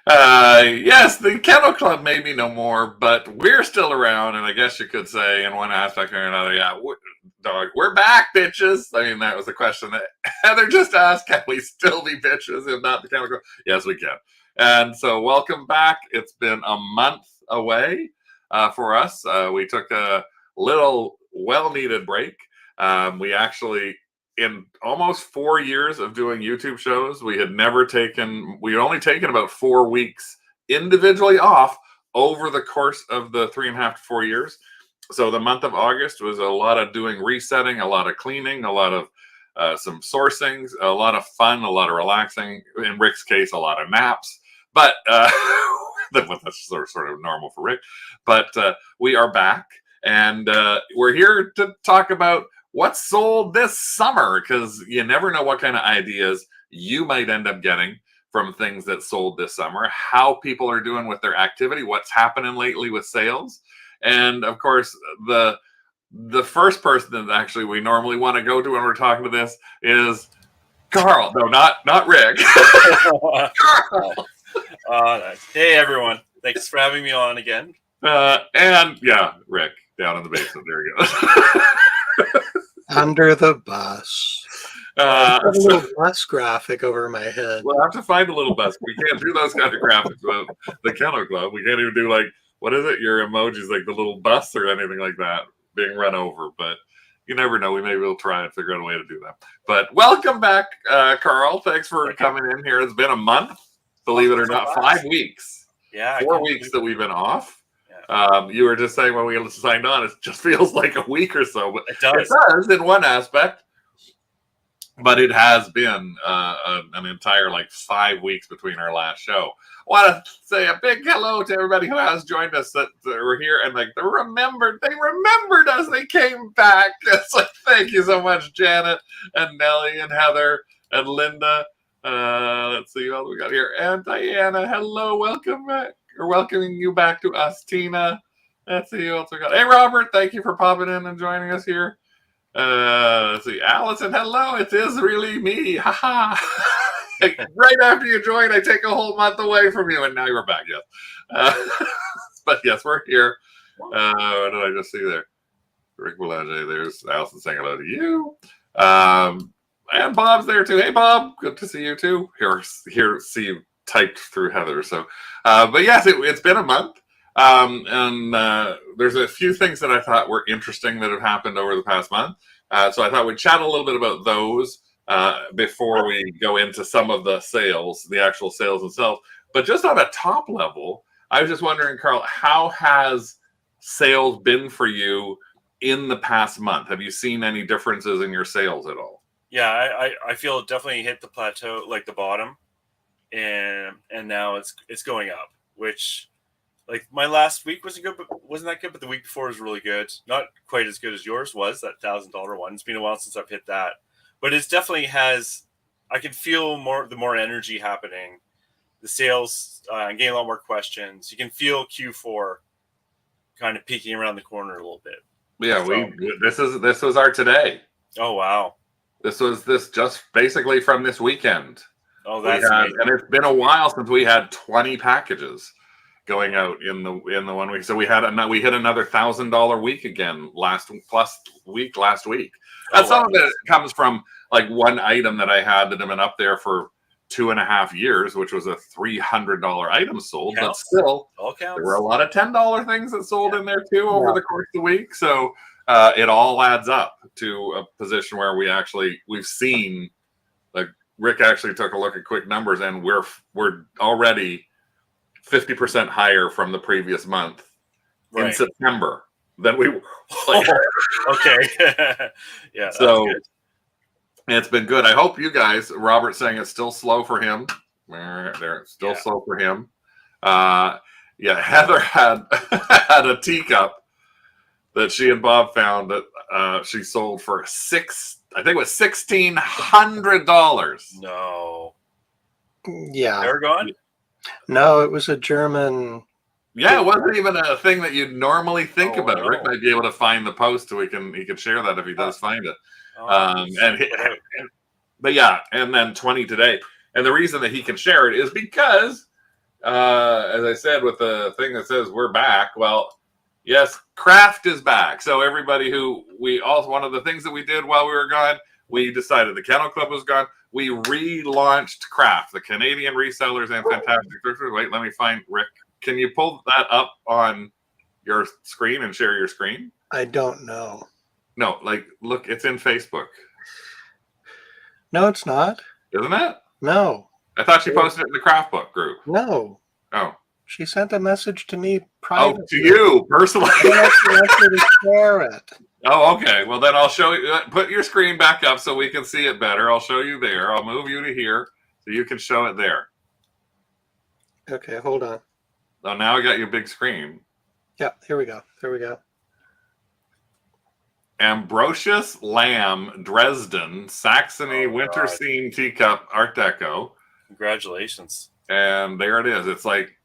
Yes, the Kennel Club may be no more, but we're still around, and I guess you could say, in one aspect or another, yeah, we're back, bitches. I mean, that was the question that Heather just asked. Can we still be bitches if not the Kennel Club? Yes, we can. And so, welcome back. It's been a month away for us. We took a little well-needed break. We actually, in almost 4 years of doing YouTube shows, we had only taken about 4 weeks individually off over the course of the 3.5 to 4 years. So the month of August was a lot of doing resetting, a lot of cleaning, a lot of some sourcings, a lot of fun, a lot of relaxing. In Rick's case, a lot of naps. But that's sort of normal for Rick. But we are back, and we're here to talk about what's sold this summer, because you never know what kind of ideas you might end up getting from things that sold this summer, how people are doing with their activity, what's happening lately with sales. And of course, the first person that actually we normally want to go to when we're talking to this is Carl. No, not Rick. Carl. Hey, everyone. Thanks for having me on again. And yeah, Rick down in the basement. There he goes. Under the bus. A little bus graphic over my head. We'll have to find a little bus. We can't do those kind of graphics with the Kennel Club. We can't even do, like, what is it? Your emojis, like the little bus or anything like that being run over. But you never know. We maybe we'll try and figure out a way to do that. But welcome back, Carl. Thanks for coming in here. It's been a month, believe it or not. 5 weeks. Yeah. 4 weeks that we've been off. Yeah. You were just saying when we signed on, it just feels like a week or so. But it does in one aspect. But it has been an entire 5 weeks between our last show. I want to say a big hello to everybody who has joined us that were here and they remembered us. They came back. It's thank you so much, Janet and Nellie and Heather and Linda. Let's see what we got here. And Diana, hello, welcome back. We're welcoming you back to us, Tina. Let's see who else we got. Hey, Robert, thank you for popping in and joining us here. Let's see, Allison, hello, it is really me. Haha. Right after you joined, I take a whole month away from you, and now you're back. Yes. But yes, we're here. What did I just see there? Rick Boulanger, there's Allison saying hello to you. And Bob's there too. Hey, Bob, good to see you too. Here, see you typed through Heather. So, but yes, it's been a month. And there's a few things that I thought were interesting that have happened over the past month. So I thought we'd chat a little bit about those before we go into some of the sales, the actual sales themselves. But just on a top level, I was just wondering, Carl, how has sales been for you in the past month? Have you seen any differences in your sales at all? Yeah, I feel it definitely hit the plateau, like the bottom, and now it's going up, which... my last week wasn't that good, but the week before was really good. Not quite as good as yours was, that $1,000 one. It's been a while since I've hit that. But it definitely has, I can feel the more energy happening. The sales, I'm getting a lot more questions. You can feel Q4 kind of peeking around the corner a little bit. Yeah, this was our today. Oh, wow. This just basically from this weekend. Oh, that's amazing. And it's been a while since we had 20 packages going out in the 1 week. So we hit another $1,000 week again last week. And some of it comes from one item that I had that had been up there for 2.5 years, which was a $300 item sold. But still, there were a lot of $10 things that sold in there too over the course of the week. So it all adds up to a position where we've seen, Rick actually took a look at quick numbers, and we're already 50% higher from the previous month in September than we were. Okay. Yeah. So it's been good. I hope you guys, Robert's saying it's still slow for him. It's still slow for him. Heather had a teacup that she and Bob found that she sold for $1,600. No. Yeah. They're gone? No, it was a German. Yeah, it wasn't even a thing that you'd normally think about. No. Rick might be able to find the post so he can share that if he does find it. But yeah, and then 20 today. And the reason that he can share it is because as I said, with the thing that says we're back. Well, yes, craft is back. So everybody one of the things that we did while we were gone, we decided the Kennel Club was gone. We relaunched Craft, the Canadian resellers and fantastic thrifters. Wait, let me find Rick. Can you pull that up on your screen and share your screen? I don't know. No, look, it's in Facebook. No, it's not. Isn't it? No. I thought she posted it in the Craft Book group. No. Oh. She sent a message to me privately. Oh, to you personally. I asked her to share it. Oh, okay. Well, then I'll show you. Put your screen back up so we can see it better. I'll show you there. I'll move you to here so you can show it there. Okay, hold on. Oh, now I got your big screen. Yeah, here we go. There we go. Ambrosius Lamb, Dresden, Saxony, Winter Scene Teacup, Art Deco. Congratulations. And there it is. It's like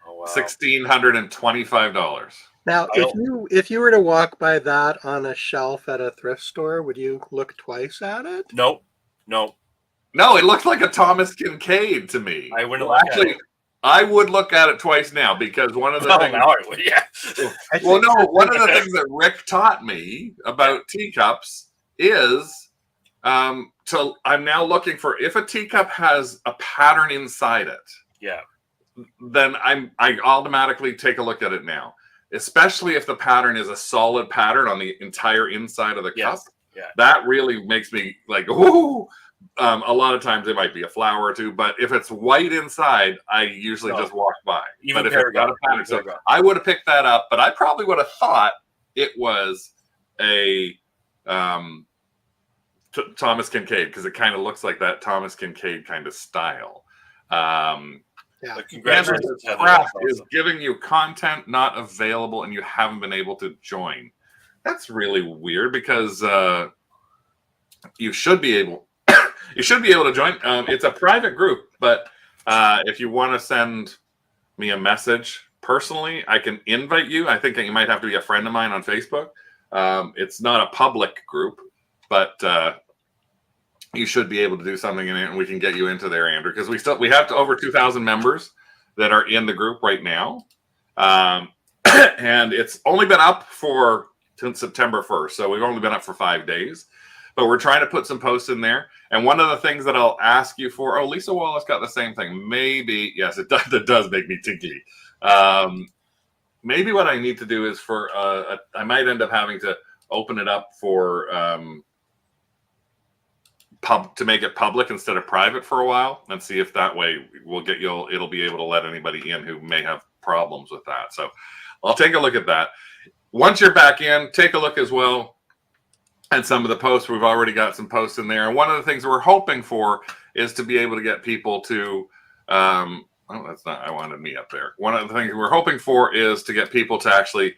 $1,625. Now, if you were to walk by that on a shelf at a thrift store, would you look twice at it? Nope. No, it looked like a Thomas Kinkade to me. I wouldn't look at it. I would look at it twice now because one of the things. Now I would, yeah. Well, no, one of the things that Rick taught me about teacups is I'm now looking for if a teacup has a pattern inside it. Yeah. Then I automatically take a look at it now, especially if the pattern is a solid pattern on the entire inside of the cup. Yeah. That really makes me like, ooh. A lot of times it might be a flower or two, but if it's white inside, I usually just walk by. Even but if it's got a pattern, so I would have picked that up, but I probably would have thought it was a Thomas Kinkade because it kind of looks like that Thomas Kinkade kind of style. Congratulations. Craft is giving you content not available and you haven't been able to join. That's really weird because you should be able to join. It's a private group, but if you want to send me a message personally, I can invite you. I think you might have to be a friend of mine on Facebook. It's not a public group, but you should be able to do something in it, and we can get you into there, Andrew, because we have over 2,000 members that are in the group right now, and it's only been up since September 1st, so we've only been up for 5 days. But we're trying to put some posts in there. And one of the things that I'll ask you for, Lisa Wallace got the same thing. Maybe, yes, it does make me tinkly. Maybe what I need to do is I might end up having to open it up for to make it public instead of private for a while and see if that way it'll be able to let anybody in who may have problems with that. So I'll take a look at that. Once you're back in, take a look as well. And some of the posts, we've already got some posts in there. And one of the things we're hoping for is to be able to get people to, that's not, I wanted me up there. One of the things we're hoping for is to get people to actually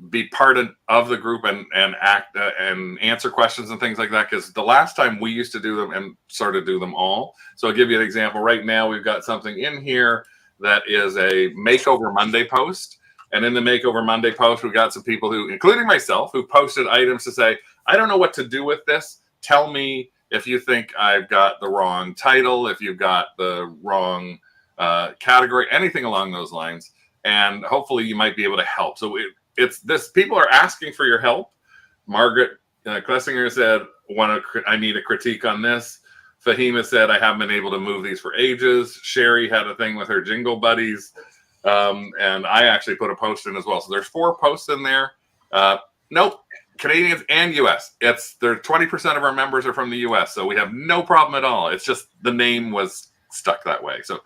be part of the group and act and answer questions and things like that. Because the last time we used to do them and sort of do them all. So I'll give you an example. Right now, we've got something in here that is a Makeover Monday post. And in the Makeover Monday post, we got some people who, including myself, who posted items to say, I don't know what to do with this. Tell me if you think I've got the wrong title, if you've got the wrong category, anything along those lines. And hopefully you might be able to help. So it's this, people are asking for your help. Margaret Klessinger said, I need a critique on this. Fahima said, I haven't been able to move these for ages. Sherry had a thing with her Jingle Buddies. And I actually put a post in as well. So there's 4 posts in there. Nope, Canadians and US. There's 20% of our members are from the US. So we have no problem at all. It's just the name was stuck that way. So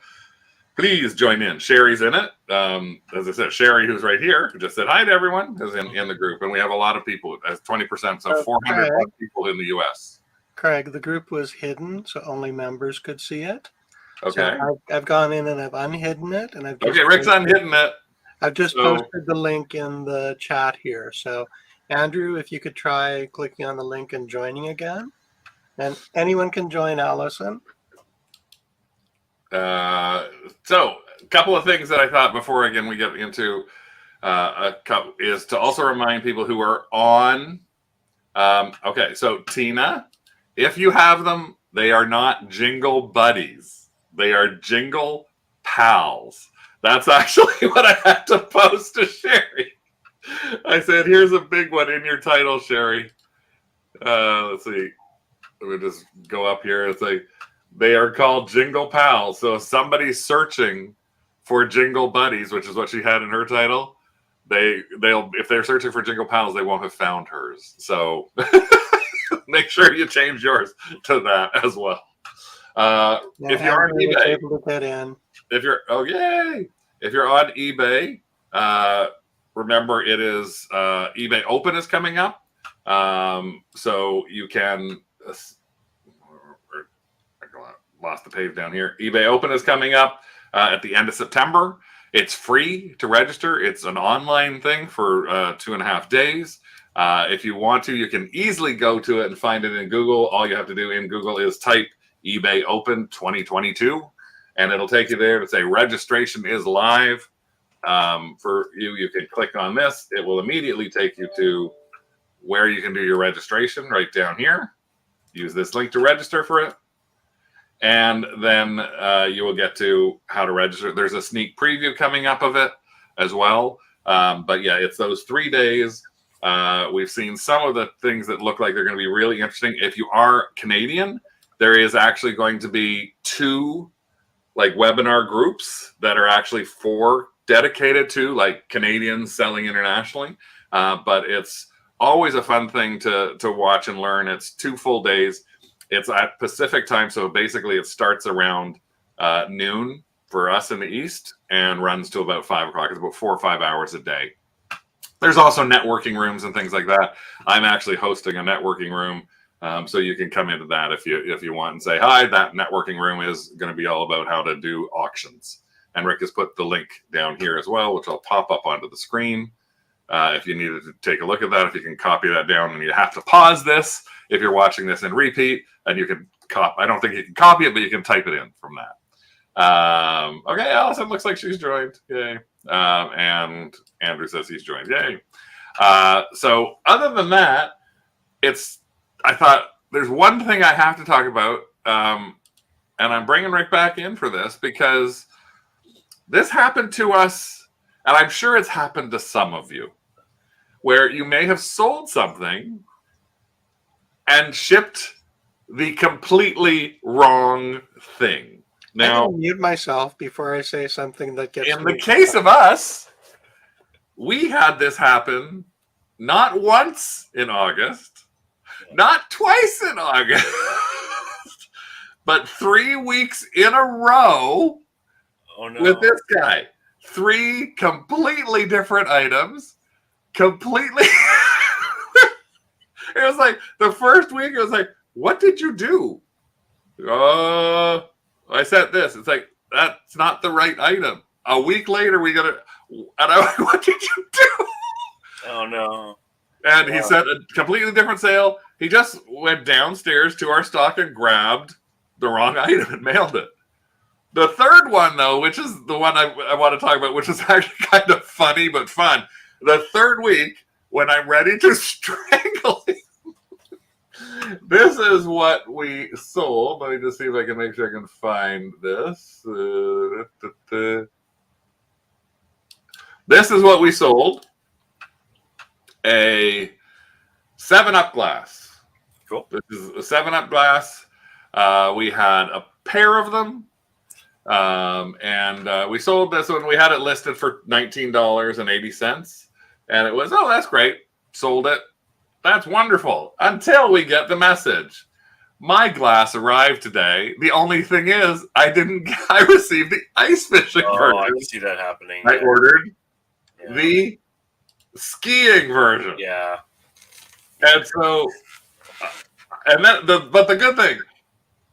please join in. Sherry's in it. As I said, Sherry, who's right here, who just said hi to everyone, is in the group. And we have a lot of people as 20%. So 400 people in the US. Craig, the group was hidden, so only members could see it. Okay. So I've gone in and I've unhidden it, and Rick's unhidden it. I've just posted the link in the chat here. So, Andrew, if you could try clicking on the link and joining again, and anyone can join Allison. So, a couple of things that I thought before again we get into is to also remind people who are on. Okay, so Tina, if you have them, they are not Jingle Buddies. They are Jingle Pals. That's actually what I had to post to Sherry. I said, here's a big one in your title, Sherry. Let's see. Let me just go up here. It's like, they are called Jingle Pals. So if somebody's searching for Jingle Buddies, which is what she had in her title, they'll if they're searching for Jingle Pals, they won't have found hers. So make sure you change yours to that as well. If you're on eBay, able to get in. if you're if you're on eBay, remember it is eBay Open is coming up, so you can. I lost the page down here. eBay Open is coming up at the end of September. It's free to register. It's an online thing for 2.5 days. If you want to, you can easily go to it and find it in Google. All you have to do in Google is type eBay Open 2022, and it'll take you there to say registration is live. For you, you can click on this. It will immediately take you to where you can do your registration right down here. Use this link to register for it. And then you will get to how to register. There's a sneak preview coming up of it as well. But yeah, it's those 3 days. We've seen some of the things that look like they're going to be really interesting. If you are Canadian, there is actually going to be 2 like webinar groups that are actually dedicated to like Canadians selling internationally. But it's always a fun thing to watch and learn. It's 2 full days. It's at Pacific time, so basically it starts around noon for us in the East and runs to about 5 o'clock. It's about 4 or 5 hours a day. There's also networking rooms and things like that. I'm actually hosting a networking room, so you can come into that if you want and say, hi, that networking room is going to be all about how to do auctions. And Rick has put the link down here as well, which I'll pop up onto the screen. If you needed to take a look at that, if you can copy that down, and you have to pause this if you're watching this in repeat, and you can I don't think you can copy it, but you can type it in from that. Okay, Allison looks like she's joined. Yay. And Andrew says he's joined. Yay. So other than that, I thought there's one thing I have to talk about, and I'm bringing Rick back in for this because this happened to us, and I'm sure it's happened to some of you, where you may have sold something and shipped the completely wrong thing. Now, I'm mute myself before I say something that gets. In the case of us, we had this happen not once in August, not twice in August, but 3 weeks in a row with this guy. 3 completely different items, completely. It was like the first week, it was like, what did you do? I sent this. It's like, that's not the right item. A week later, we got it. And I was like, what did you do? Oh, no. And he sent a completely different sale. He just went downstairs to our stock and grabbed the wrong item and mailed it. The third one, though, which is the one I want to talk about, which is actually kind of funny but fun. The third week, when I'm ready to strangle him, this is what we sold. Let me just see if I can make sure I can find this. This is what we sold. A 7-Up glass. Cool. This is a 7-Up glass. We had a pair of them. And we sold this one. We had it listed for $19.80. And it was, oh, that's great. Sold it. That's wonderful. Until we get the message. My glass arrived today. The only thing is, I received the ice fishing version. I can see that happening. I ordered the skiing version. Yeah. And so, but the good thing,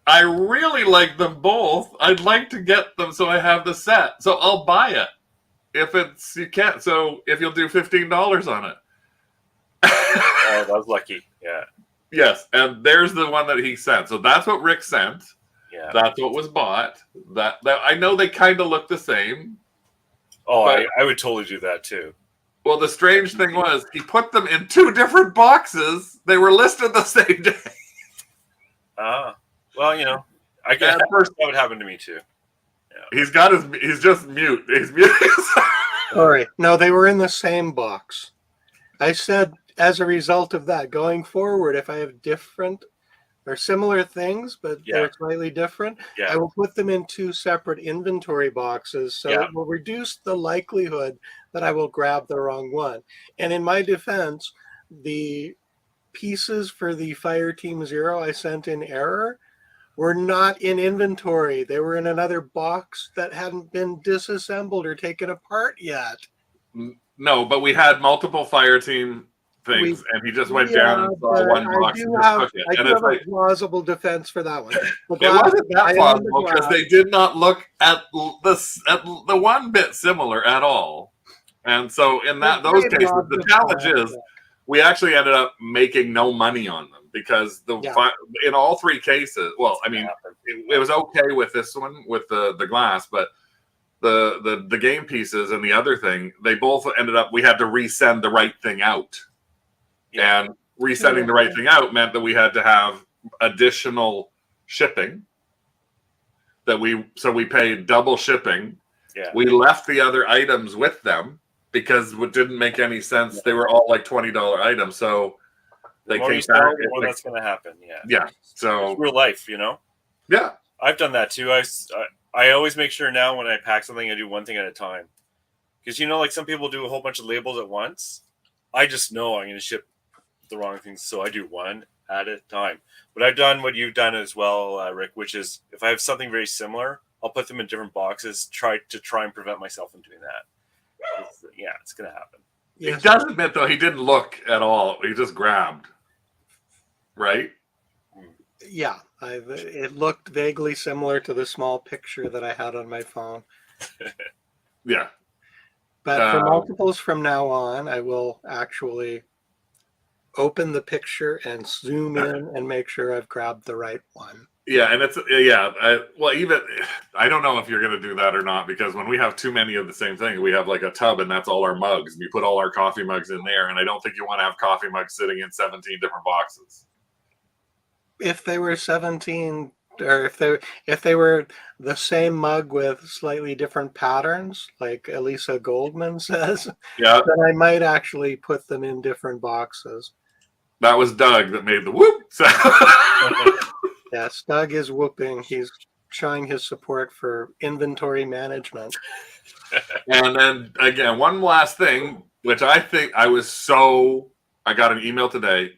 I really like them both. I'd like to get them so I have the set. So I'll buy it. So if you'll do $15 on it. Oh, that was lucky. Yeah. Yes, and there's the one that he sent. So that's what Rick sent. Yeah. That's what was bought. That I know they kind of look the same. Oh, I would totally do that too. Well, the strange thing was he put them in 2 different boxes. They were listed the same day. Well, I guess that would happen to me too. Yeah. He's just mute. He's mute. Sorry. No, they were in the same box. I said, as a result of that, going forward, if I have different or similar things, but they're slightly different, I will put them in 2 separate inventory boxes. So it will reduce the likelihood that I will grab the wrong one. And in my defense, the pieces for the Fire Team Zero I sent in error were not in inventory. They were in another box that hadn't been disassembled or taken apart yet. No, but we had multiple Fire Team things, and he just went down and saw one box and just took it. I do have a plausible defense for that one. It wasn't that plausible because they did not look at the one bit similar at all. And so in those cases, the challenge is we actually ended up making no money on them because in all 3 cases, well, I mean, it was okay with this one with the glass, but the game pieces and the other thing, they both ended up, we had to resend the right thing out. And resending the right thing out meant that we had to have additional shipping so we paid double shipping. Yeah. We left the other items with them because it didn't make any sense. Yeah. They were all like $20 items. So they came back. Well, that's going to happen. Yeah. Yeah. So it's real life, you know? Yeah. I've done that too. I always make sure now when I pack something, I do one thing at a time. Because, like some people do a whole bunch of labels at once. I just know I'm going to ship the wrong things. So I do one at a time. But I've done what you've done as well, Rick, which is if I have something very similar, I'll put them in different boxes, try and prevent myself from doing that. It's going to happen. He does admit, though, he didn't look at all. He just grabbed. Right? Yeah. It looked vaguely similar to the small picture that I had on my phone. Yeah. But for multiples from now on, I will actually open the picture and zoom in and make sure I've grabbed the right one. Yeah, and I don't know if you're going to do that or not, because when we have too many of the same thing, we have like a tub and that's all our mugs, and you put all our coffee mugs in there, and I don't think you want to have coffee mugs sitting in 17 different boxes. If they were 17, or if they were the same mug with slightly different patterns, like Elisa Goldman says, then I might actually put them in different boxes. That was Doug that made the whoop sound. Yes, Doug is whooping. He's showing his support for inventory management. And then again, one last thing, which I think I got an email today,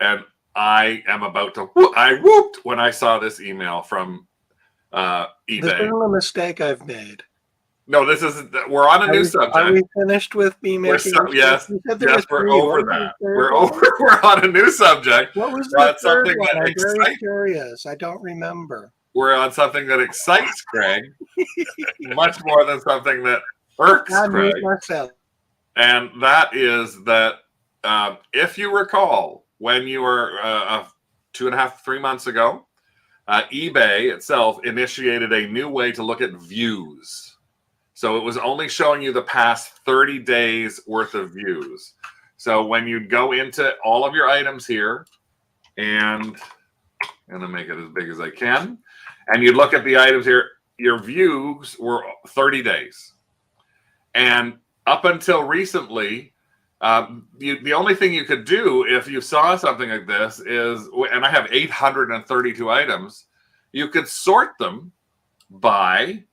and I am about to I whooped when I saw this email from eBay. This isn't a mistake I've made. No, we're on a new subject. Are we finished with me making yes, we're over that. We're on a new subject. What was the third one? I'm very curious. I don't remember. We're on something that excites Craig much more than something that irks Craig. And that is that if you recall, when you were 2.5, 3 months ago, eBay itself initiated a new way to look at views. So it was only showing you the past 30 days worth of views. So when you go into all of your items here, and I'm going to make it as big as I can, and you look at the items here, your views were 30 days. And up until recently, the only thing you could do if you saw something like this is, and I have 832 items, you could sort them by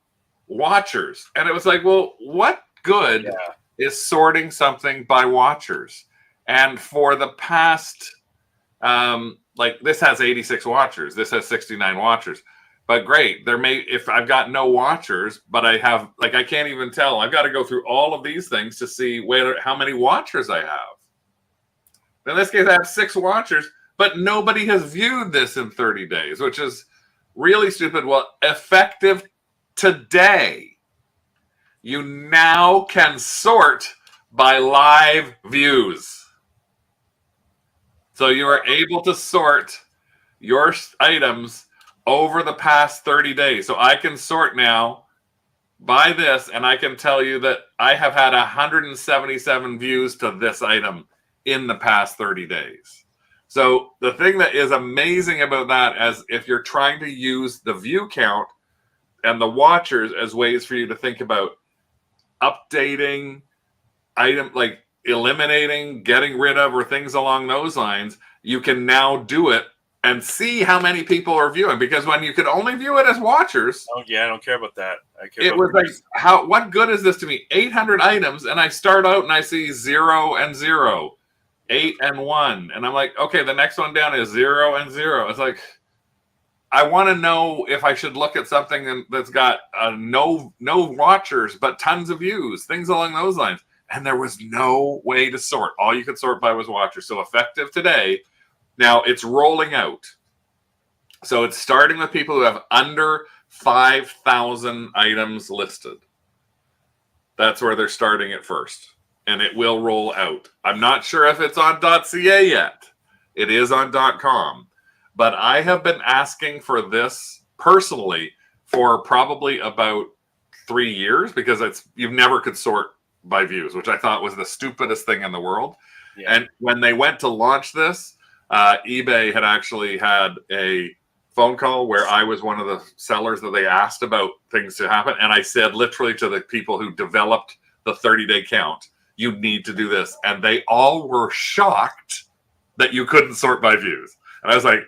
watchers. And it was like, well, what good is sorting something by watchers? And for the past, this has 86 watchers, this has 69 watchers. But great, if I've got no watchers, but I have, I can't even tell. I've got to go through all of these things to see how many watchers I have. In this case, I have 6 watchers, but nobody has viewed this in 30 days, which is really stupid. Well, effective today, you now can sort by live views. So you are able to sort your items over the past 30 days. So I can sort now by this, and I can tell you that I have had 177 views to this item in the past 30 days. So the thing that is amazing about that, as if you're trying to use the view count and the watchers as ways for you to think about updating item, like eliminating, getting rid of, or things along those lines, you can now do it and see how many people are viewing. Because when you could only view it as watchers, oh yeah, I don't care about that. I care it about was like, what good is this to me? 800 items, and I start out and I see 0 and 0, 8 and 1, and I'm like, okay, the next one down is 0 and 0. It's like, I want to know if I should look at something that's got no watchers but tons of views, things along those lines. And there was no way to sort. All you could sort by was watchers. So effective today. Now it's rolling out. So it's starting with people who have under 5,000 items listed. That's where they're starting at first. And it will roll out. I'm not sure if it's on .ca yet. It is on .com. But I have been asking for this personally for probably about 3 years, because you never could sort by views, which I thought was the stupidest thing in the world. Yeah. And when they went to launch this, eBay had actually had a phone call where I was one of the sellers that they asked about things to happen. And I said literally to the people who developed the 30-day count, you need to do this. And they all were shocked that you couldn't sort by views. And I was like,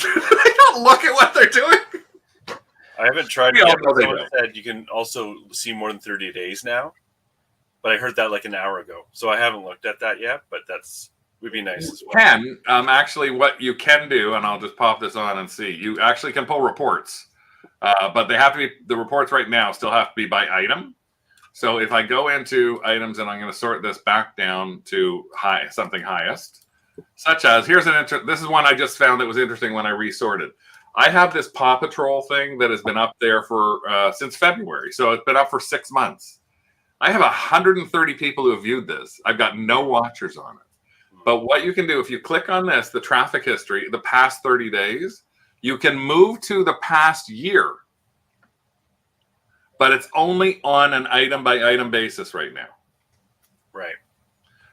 they don't look at what they're doing. I haven't tried it yet, but someone said you can also see more than 30 days now. But I heard that like an hour ago. So I haven't looked at that yet, but would be nice as well. Actually, what you can do, and I'll just pop this on and see, you actually can pull reports. But they have to be, the reports right now still have to be by item. So if I go into items and I'm going to sort this back down to something highest, such as, this is one I just found that was interesting when I resorted. I have this Paw Patrol thing that has been up there for since February. So it's been up for 6 months. I have 130 people who have viewed this. I've got no watchers on it. But what you can do, if you click on this, the traffic history, the past 30 days, you can move to the past year. But it's only on an item by item basis right now. Right.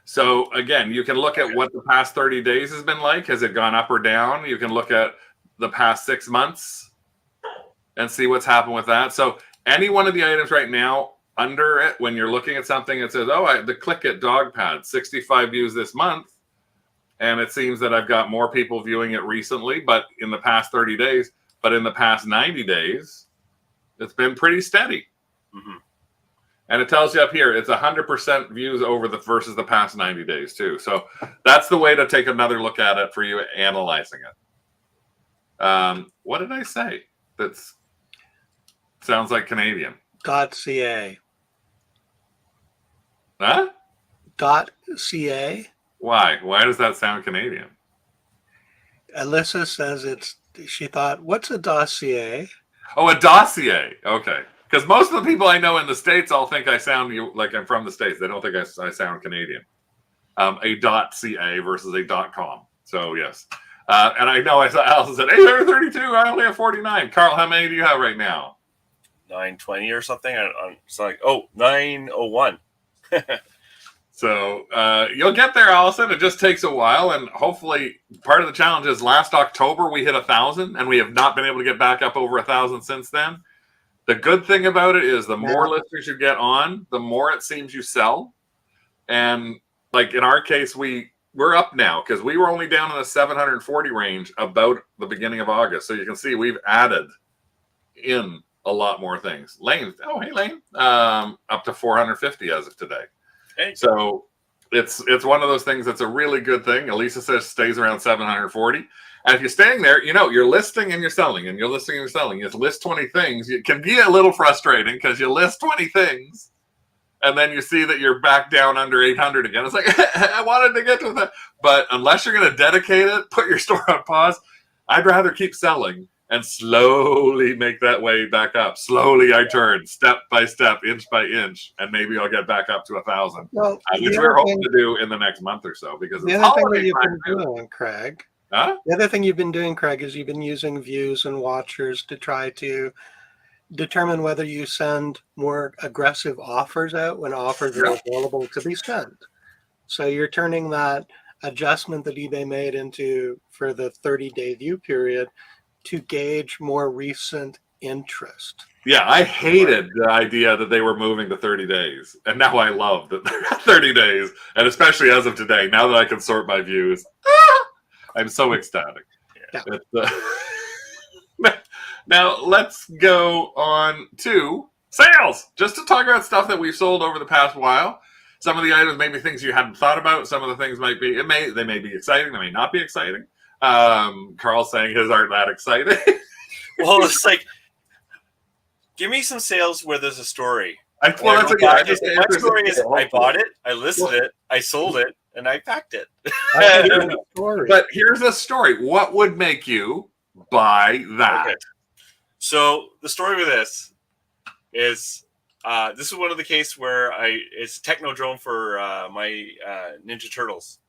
So again, you can look at what the past 30 days has been like. Has it gone up or down? You can look at the past 6 months and see what's happened with that. So any one of the items right now, under it, when you're looking at something, it says, the Click It dog pad, 65 views this month. And it seems that I've got more people viewing it recently, but in the past 30 days, but in the past 90 days, it's been pretty steady. Mm-hmm. And it tells you up here, it's 100% views over versus the past 90 days too. So that's the way to take another look at it for you analyzing it. What did I say? That sounds like Canadian. .ca. Huh? .ca. Why? Why does that sound Canadian? Alyssa says she thought, what's a dossier? Oh, a dossier. Okay. Because most of the people I know in the States all think I sound like I'm from the States. They don't think I sound Canadian. A .ca versus a .com. So, yes. And I know I saw Allison said, 832, I only have 49. Carl, how many do you have right now? 920 or something. It's like 901. So you'll get there, Allison. It just takes a while, and hopefully part of the challenge is last October we hit 1,000, and we have not been able to get back up over 1,000 since then. The good thing about it is the more listeners you get on, the more it seems you sell. And like in our case, we're up now because we were only down in the 740 range about the beginning of August. So you can see we've added in a lot more things. Lane, hey Lane, up to 450 as of today. Hey. So it's one of those things that's a really good thing. Elisa says stays around 740. And if you're staying there, you're listing and you're selling, and you're listing and you're selling. You list 20 things. It can be a little frustrating because you list 20 things, and then you see that you're back down under 800 again. It's like, I wanted to get to that. But unless you're going to dedicate it, put your store on pause, I'd rather keep selling and slowly make that way back up. Slowly I turn, step by step, inch by inch, and maybe I'll get back up to 1,000, which we're hoping to do in the next month or so. Because the other thing that you've been doing, Craig, huh? The other thing you've been doing, Craig, is you've been using views and watchers to try to determine whether you send more aggressive offers out when offers are available to be sent. So you're turning that adjustment that eBay made for the 30-day view period to gauge more recent interest. Yeah, I hated the idea that they were moving to 30 days. And now I love that they're at 30 days. And especially as of today, now that I can sort my views, I'm so ecstatic. Yeah. Now, let's go on to sales. Just to talk about stuff that we've sold over the past while. Some of the items may be things you hadn't thought about. Some of the things they may be exciting. They may not be exciting. Carl's saying his aren't that exciting. Well, it's like, give me some sales where there's a story. My story is I bought it, I listed it, I sold it, and I packed it. But here's a story. What would make you buy that? Okay. So the story with this is this is one of the cases where it's a techno drone for my Ninja Turtles.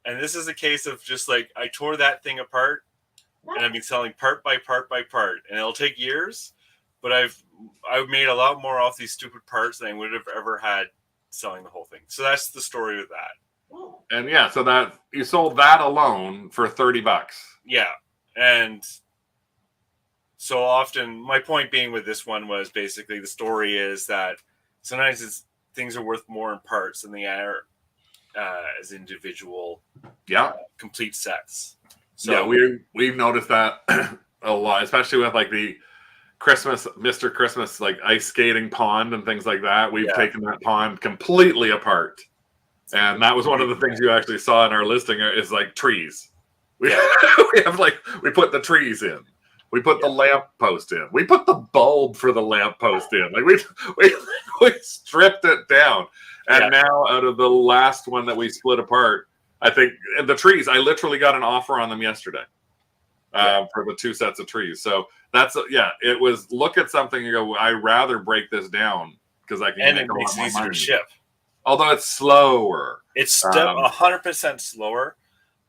And this is a case of just like I tore that thing apart and I've been selling part by part by part. And it'll take years, but I've made a lot more off these stupid parts than I would have ever had selling the whole thing. So that's the story with that. And yeah, so that you sold that alone for $30. Yeah. And so often my point being with this one was basically the story is that sometimes things are worth more in parts than they are as individual complete sets. So yeah, we've noticed that a lot, especially with like the Mr. Christmas, like ice skating pond and things like that. We've taken that pond completely apart. And that was one of the things you actually saw in our listing is like trees. We we put the trees in. We put the lamp post in. We put the bulb for the lamp post in. Like we stripped it down. And now out of the last one that we split apart, I think the trees, I literally got an offer on them yesterday for the 2 sets of trees. So that's, it was look at something and go, I'd rather break this down because I can make a lot more money. To ship. Although it's slower. It's 100% slower,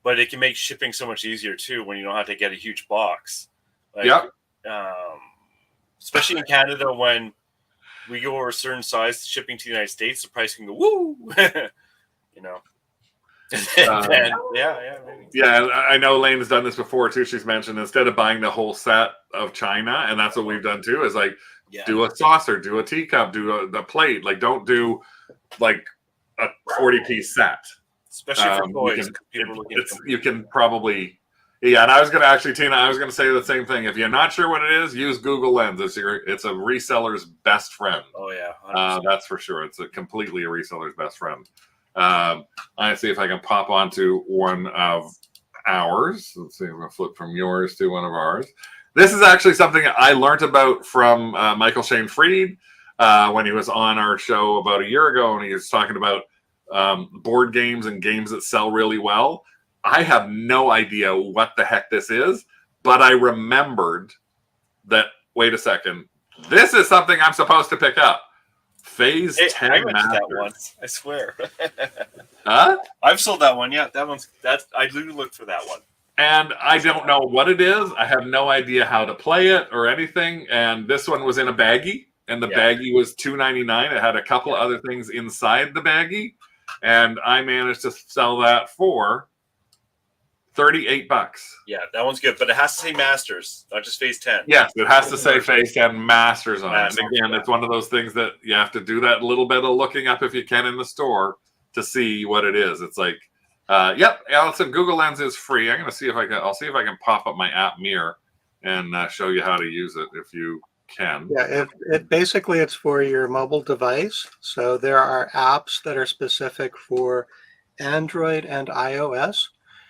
but it can make shipping so much easier too when you don't have to get a huge box. Like, especially in Canada when we go over a certain size shipping to the United States, the price can go woo. You know. Maybe. I know Lane has done this before too. She's mentioned instead of buying the whole set of china, and that's what we've done too, is like do a saucer, do a teacup, do the plate. Like don't do like a 40-piece set. Especially for boys. You can probably and I was gonna Tina, I was gonna say the same thing. If you're not sure what it is, use Google Lens. It's a reseller's best friend. Oh yeah. That's for sure. It's completely a reseller's best friend. I see if I can pop onto one of ours. Let's see, I'm going to flip from yours to one of ours. This is actually something I learned about from Michael Shane Fried when he was on our show about a year ago, and he was talking about board games and games that sell really well. I have no idea what the heck this is, but I remembered that, wait a second, this is something I'm supposed to pick up. Phase 10 I mentioned that once. I swear. Huh? I've sold that one. Yeah, I do look for that one. And I don't know what it is. I have no idea how to play it or anything. And this one was in a baggie, and the baggie was $2.99. It had a couple of other things inside the baggie, and I managed to sell that for $38. Yeah, that one's good, but it has to say Masters, not just Phase 10. Yes, it has to say Phase 10 Masters on it. And again, it's one of those things that you have to do that little bit of looking up if you can in the store to see what it is. It's like, Allison, Google Lens is free. I'm going to see if I can. I'll see if I can pop up my app mirror and show you how to use it if you can. Yeah, basically it's for your mobile device. So there are apps that are specific for Android and iOS.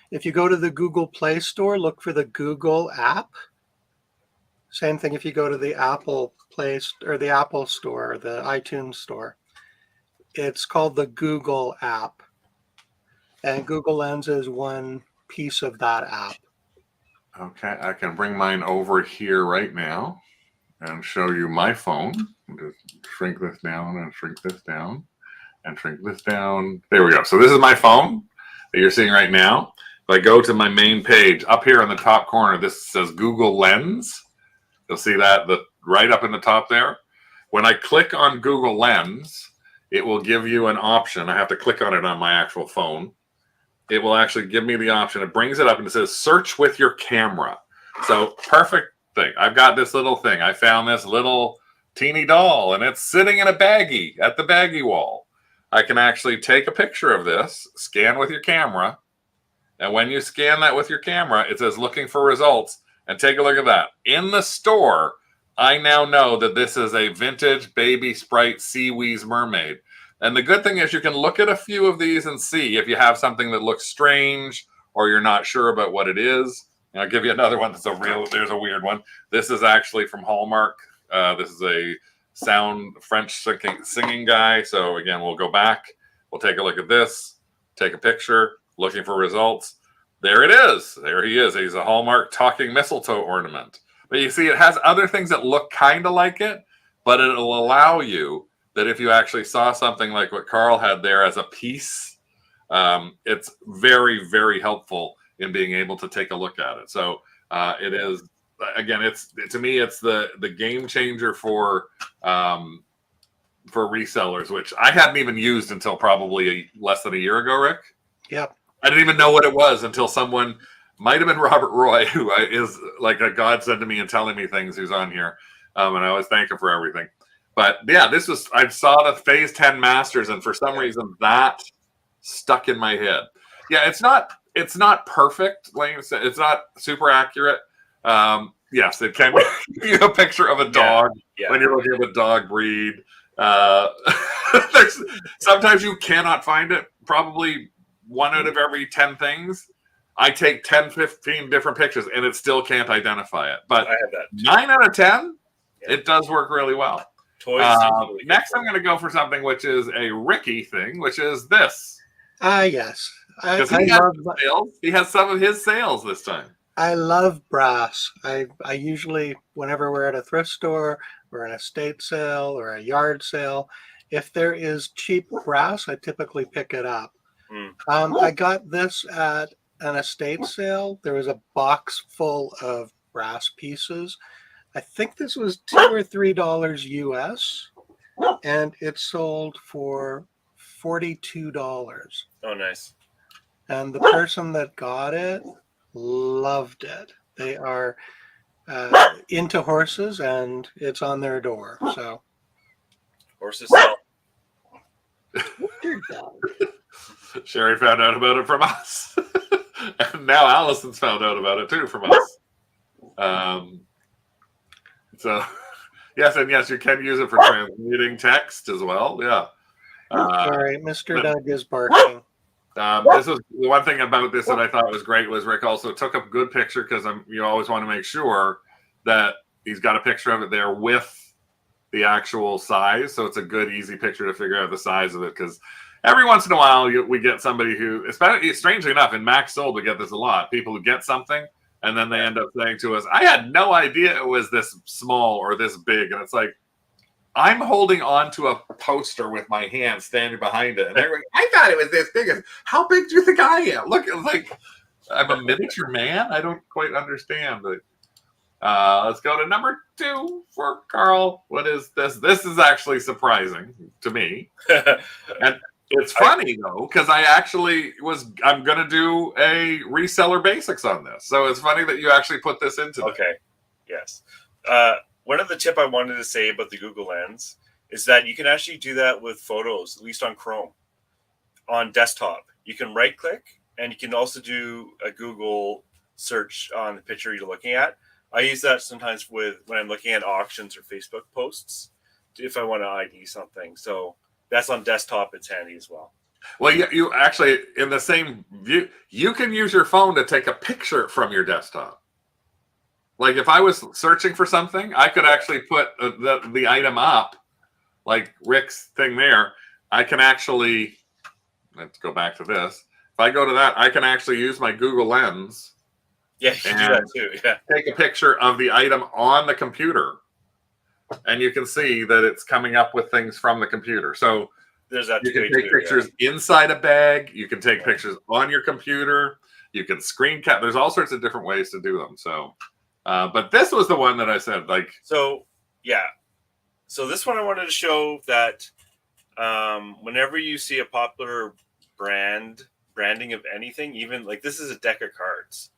If you go to the Google Play Store, look for the Google app. Same thing if you go to the Apple Play or the Apple Store or the iTunes Store. It's called the Google app. And Google Lens is one piece of that app. Okay, I can bring mine over here right now and show you my phone. Just shrink this down and shrink this down and shrink this down. There we go. So this is my phone that you're seeing right now. If I go to my main page, up here in the top corner, this says Google Lens. You'll see that right up in the top there. When I click on Google Lens, it will give you an option. I have to click on it on my actual phone. it will actually give me the option. It brings it up and it says search with your camera. So perfect thing. I've got this little thing. I found this little teeny doll and it's sitting in a baggie at the baggie wall. I can actually take a picture of this, scan with your camera. And when you scan that with your camera, it says looking for results. And take a look at that. In the store, I now know that this is a vintage baby Sprite Seawees mermaid. And the good thing is you can look at a few of these and see if you have something that looks strange or you're not sure about what it is. And I'll give you another one that's there's a weird one. This is actually from Hallmark. This is a French singing guy. So again, we'll go back. We'll take a look at this, take a picture, looking for results. There it is. There he is. He's a Hallmark talking mistletoe ornament. But you see, it has other things that look kind of like it, but it'll allow you that if you actually saw something like what Carl had there as a piece, it's very, very helpful in being able to take a look at it. So it is, again, to me, it's the game changer for resellers, which I hadn't even used until probably less than a year ago, Rick. Yep. I didn't even know what it was until someone, might have been Robert Roy, who is like a godsend to me and telling me things, who's on here. And I always thank him for everything. But yeah, I saw the Phase 10 Masters, and for some reason that stuck in my head. Yeah, it's not perfect, like you said, it's not super accurate. Yes, it can be a picture of a dog when you're looking at a dog breed. Sometimes you cannot find it. Probably 1 out of every 10 things, I take 10, 15 different pictures and it still can't identify it. But I have that too. 9 out of 10, it does work really well. Toys. Next, I'm going to go for something which is a Ricky thing, which is this. Yes. He has some of his sales this time. I love brass. I usually, whenever we're at a thrift store or an estate sale or a yard sale, if there is cheap brass, I typically pick it up. I got this at an estate sale. There was a box full of brass pieces. I think this was $2 or $3 US, and it sold for $42. Oh, nice. And the person that got it loved it. They are into horses, and it's on their door. So horses sell. Sherry found out about it from us. And now Allison's found out about it too from us. So yes, and yes, you can use it for transmitting text as well. Yeah. Sorry, Mr. Doug is barking. This was the one thing about this that I thought was great was Rick also took a good picture, because you always want to make sure that he's got a picture of it there with the actual size. So it's a good, easy picture to figure out the size of it, because every once in a while we get somebody who, especially strangely enough, in Max Sold, we get this a lot. People who get something and then they end up saying to us, I had no idea it was this small or this big. And it's like, I'm holding on to a poster with my hand standing behind it. And they're like, I thought it was this big. How big do you think I am? Look, it's like I'm a miniature man. I don't quite understand. But let's go to number 2 for Carl. What is this? This is actually surprising to me. And it's funny though, because I'm going to do a reseller basics on this. So it's funny that you actually put this into this. Okay. Yes. One of the tip I wanted to say about the Google Lens is that you can actually do that with photos, at least on Chrome, on desktop. You can right click, and you can also do a Google search on the picture you're looking at. I use that sometimes when I'm looking at auctions or Facebook posts if I want to ID something. So that's on desktop. It's handy as well. Well, you actually, in the same view, you can use your phone to take a picture from your desktop. Like if I was searching for something, I could actually put the item up, like Rick's thing there. I can actually, let's go back to this. If I go to that, I can actually use my Google Lens. Yeah, you can do that too. Yeah. Take a picture of the item on the computer, and you can see that it's coming up with things from the computer. So there's that. You can take pictures inside a bag. You can take pictures on your computer. You can screen cap. There's all sorts of different ways to do them. So. But this was the one that I said, like. So, yeah. So this one I wanted to show that whenever you see a popular brand branding of anything, even like this is a deck of cards.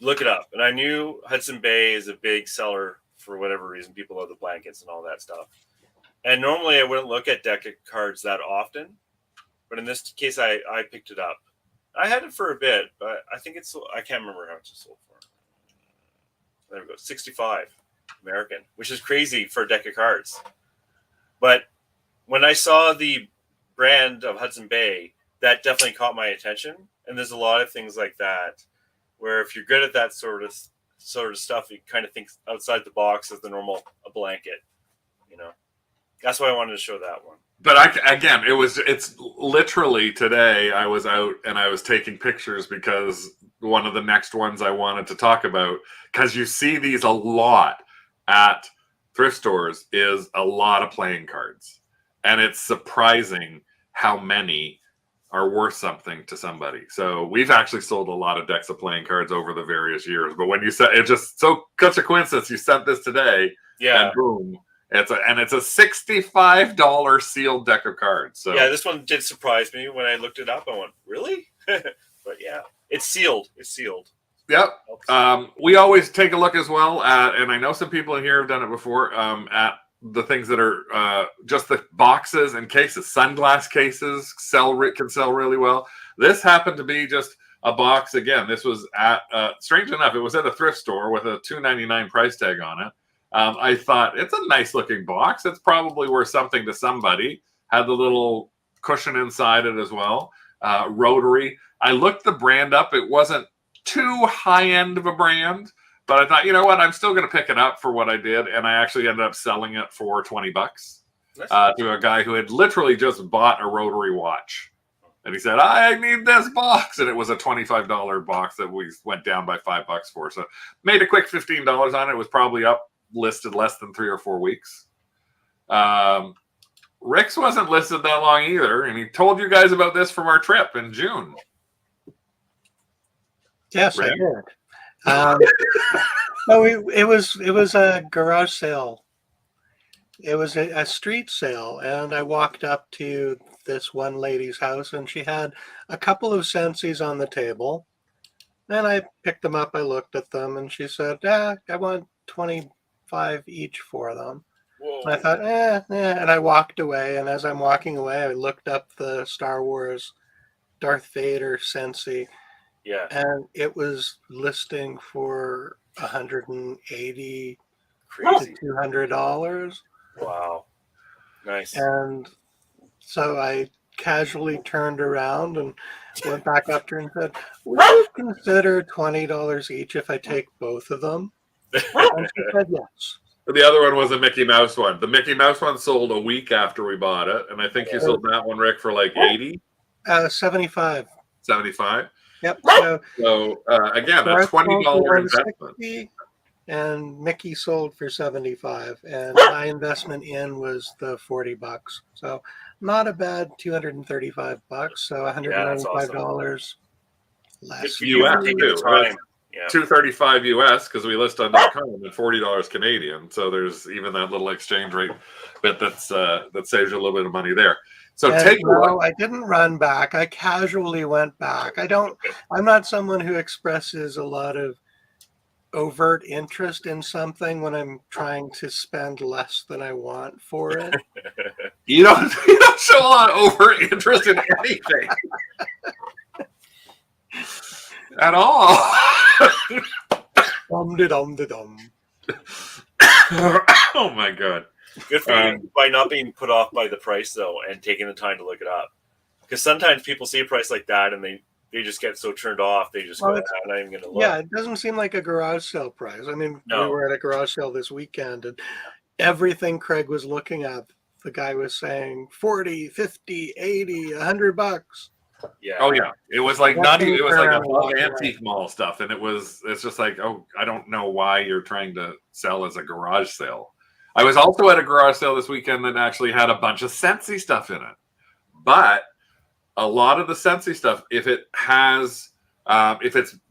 Look it up. And I knew Hudson Bay is a big seller for whatever reason. People love the blankets and all that stuff. And normally I wouldn't look at deck of cards that often. But in this case, I picked it up. I had it for a bit, but I think it's, I can't remember how much it sold for. There we go, 65 American, which is crazy for a deck of cards. But when I saw the brand of Hudson Bay, that definitely caught my attention. And there's a lot of things like that, where if you're good at that sort of stuff, you kind of think outside the box as the normal a blanket. You know, that's why I wanted to show that one. But it's literally today I was out and I was taking pictures because one of the next ones I wanted to talk about, because you see these a lot at thrift stores, is a lot of playing cards. And it's surprising how many are worth something to somebody. So we've actually sold a lot of decks of playing cards over the various years. But when you said, it's just such a coincidence, you sent this today, and boom. It's a $65 sealed deck of cards. So yeah, this one did surprise me when I looked it up. I went, really? But yeah, it's sealed. It's sealed. Yep. We always take a look as well at, and I know some people in here have done it before, at the things that are just the boxes and cases. Sunglass cases can sell really well. This happened to be just a box. Again, this was at, strange enough, it was at a thrift store with a $2.99 price tag on it. I thought, it's a nice looking box. It's probably worth something to somebody. Had the little cushion inside it as well. Rotary. I looked the brand up. It wasn't too high end of a brand, but I thought, you know what? I'm still going to pick it up for what I did. And I actually ended up selling it for $20 to a guy who had literally just bought a rotary watch. And he said, I need this box. And it was a $25 box that we went down by $5 for. So made a quick $15 on it. It was probably up listed less than 3 or 4 weeks. Rick's wasn't listed that long either, and he told you guys about this from our trip in June. Yes, Rick? I did. It was a garage sale. It was a street sale, and I walked up to this one lady's house, and she had a couple of Scentsys on the table. And I picked them up, I looked at them, and she said, I want 25 each for them. Whoa. And I thought, and I walked away. And as I'm walking away, I looked up the Star Wars Darth Vader Scentsy. Yeah. And it was listing for $180 Crazy. to $200. Wow. Nice. And so I casually turned around and went back up to her and said, would you consider $20 each if I take both of them? And she said yes. The other one was a Mickey Mouse one. The Mickey Mouse one sold a week after we bought it, and I think you sold that one, Rick, for like 80? 75. 75? Yep. So again, a $20 investment. 60, and Mickey sold for 75, and my investment in was the $40. So not a bad $235. So $195 less. US too. Right? Yeah. $235 US because we list on .com and $40 Canadian. So there's even that little exchange rate bit that saves you a little bit of money there. So take a look. I didn't run back. I casually went back. I'm not someone who expresses a lot of overt interest in something when I'm trying to spend less than I want for it. You don't show a lot of overt interest in anything. At all. Dum-de-dum-de-dum. Oh my god. Good for you by not being put off by the price though and taking the time to look it up. Because sometimes people see a price like that and they just get so turned off they just go, I'm not even gonna look. Yeah, it doesn't seem like a garage sale price. I mean, we were at a garage sale this weekend and everything Craig was looking at, the guy was saying 40, 50, 80, $100. Yeah. Oh yeah. It was like it was like a antique mall stuff, and it's just like, oh, I don't know why you're trying to sell as a garage sale. I was also at a garage sale this weekend that actually had a bunch of Scentsy stuff in it. But a lot of the Scentsy stuff, if it's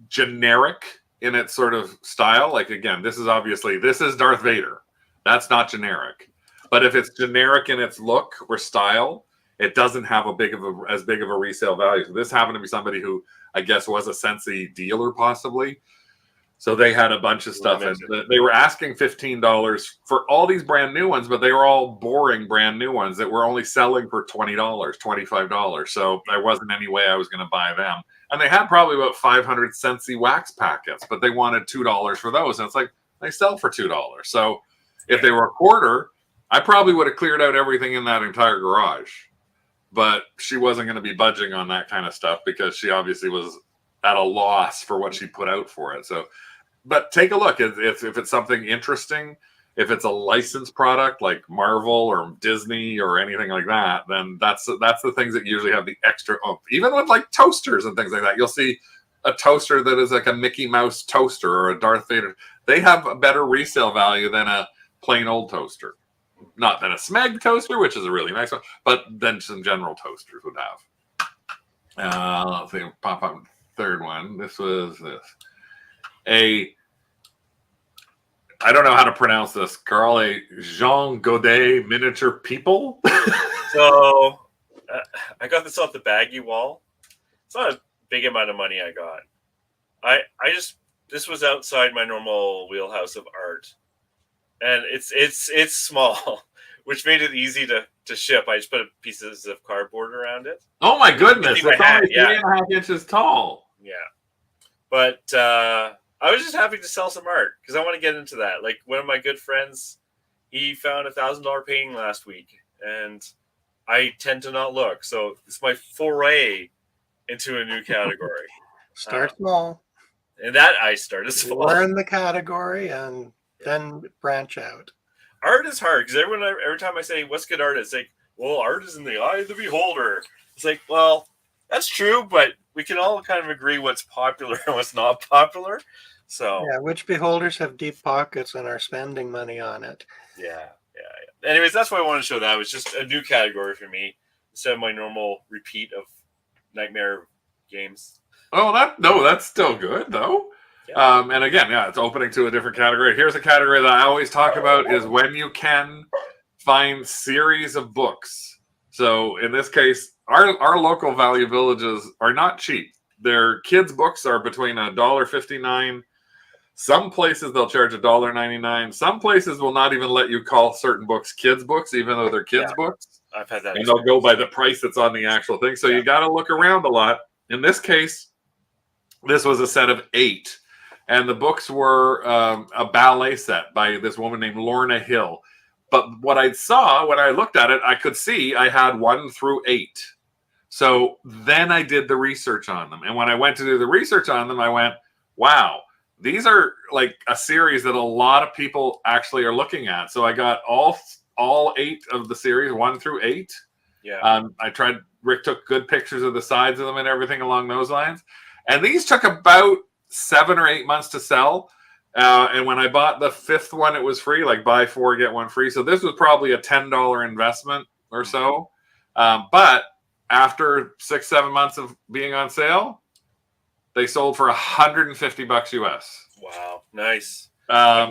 generic in its sort of style, like again, this is Darth Vader. That's not generic. But if it's generic in its look or style, it doesn't have as big of a resale value. So this happened to be somebody who I guess was a Scentsy dealer possibly. So they had a bunch of stuff, and they were asking $15 for all these brand new ones, but they were all boring brand new ones that were only selling for $20, $25. So there wasn't any way I was going to buy them. And they had probably about 500 Scentsy wax packets, but they wanted $2 for those. And it's like, they sell for $2. So if they were a quarter, I probably would have cleared out everything in that entire garage. But she wasn't going to be budging on that kind of stuff because she obviously was at a loss for what she put out for it. So, but take a look if it's something interesting, if it's a licensed product like Marvel or Disney or anything like that, then that's the things that usually have the extra oomph. Even with like toasters and things like that, you'll see a toaster that is like a Mickey Mouse toaster or a Darth Vader. They have a better resale value than a plain old toaster. Not than a Smeg toaster, which is a really nice one, but then some general toasters would have. Let's see, pop up third one. This was this. I don't know how to pronounce this, Carl. A Jean Godet miniature people. So I got this off the baggy wall. It's not a big amount of money I got. This was outside my normal wheelhouse of art, and it's small, which made it easy to ship. I just put pieces of cardboard around it. Oh my goodness! It's only 3.5 inches tall. Yeah, but I was just happy to sell some art because I want to get into that. Like one of my good friends, he found a $1,000 painting last week, and I tend to not look. So it's my foray into a new category. Start small. And that I started small. Learn the category and then branch out. Art is hard because every time I say what's good art, it's like, well, art is in the eye of the beholder. It's like, well, that's true, but we can all kind of agree what's popular and what's not popular. So yeah, which beholders have deep pockets and are spending money on it. Yeah. Anyways, that's why I wanted to show that. It was just a new category for me instead of my normal repeat of Nightmare games. Oh, that's still good though. Yeah. And again, it's opening to a different category. Here's a category that I always talk about is when you can find series of books. So in this case, our local value villages are not cheap. Their kids' books are between $1.59. Some places they'll charge $1.99. Some places will not even let you call certain books kids' books, even though they're kids' books. I've had that. And they'll go by the price that's on the actual thing. So you got to look around a lot. In this case, this was a set of 8. And the books were a ballet set by this woman named Lorna Hill. But what I saw when I looked at it, I could see I had 1 through 8. So then I did the research on them. And when I went to do the research on them, I went, wow, these are like a series that a lot of people actually are looking at. So I got all 8 of the series, 1 through 8. Yeah. Rick took good pictures of the sides of them and everything along those lines. And these took about 7 or 8 months to sell. And when I bought the 5th one, it was free, like buy 4, get 1 free. So this was probably a $10 investment or so. But after 6-7 months of being on sale, they sold for $150 US. Wow. Nice.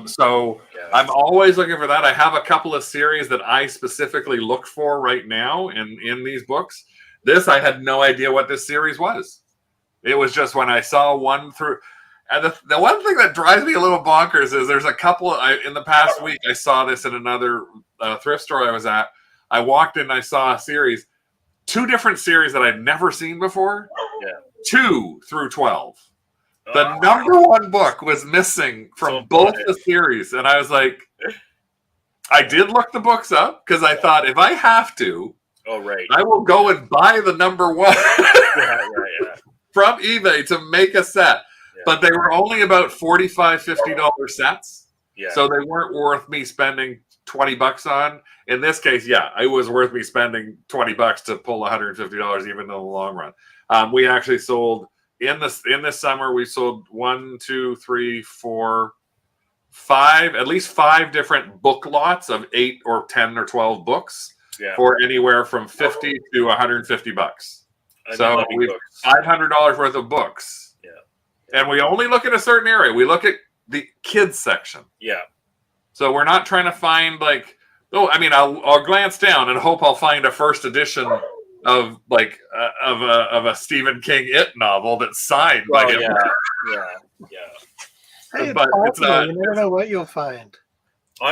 So I'm always looking for that. I have a couple of series that I specifically look for right now in these books. This, I had no idea what this series was. It was just when I saw 1 through. And the one thing that drives me a little bonkers is there's a couple in the past week, I saw this in another thrift store I was at. I walked in and I saw a series, 2 different series that I'd never seen before. Yeah. 2 through 12. The number 1 book was missing from both the series. And I was like, I did look the books up because I thought if I have to, I will go and buy the number 1 from eBay to make a set. Yeah. But they were only about $45, $50 sets. Yeah. So they weren't worth me spending $20 on. In this case, it was worth me spending $20 to pull $150 even in the long run. We actually sold in this summer. We sold 1, 2, 3, 4, 5, at least 5 different book lots of 8 or 10 or 12 books for anywhere from $50 to $150. So we $500 worth of books. Yeah, and we only look at a certain area. We look at the kids section. Yeah. So we're not trying to find like. Oh, I mean, I'll glance down and hope I'll find a first edition of like of a Stephen King It novel that's signed by him. Yeah. Hey, But it's not. You never know what you'll find.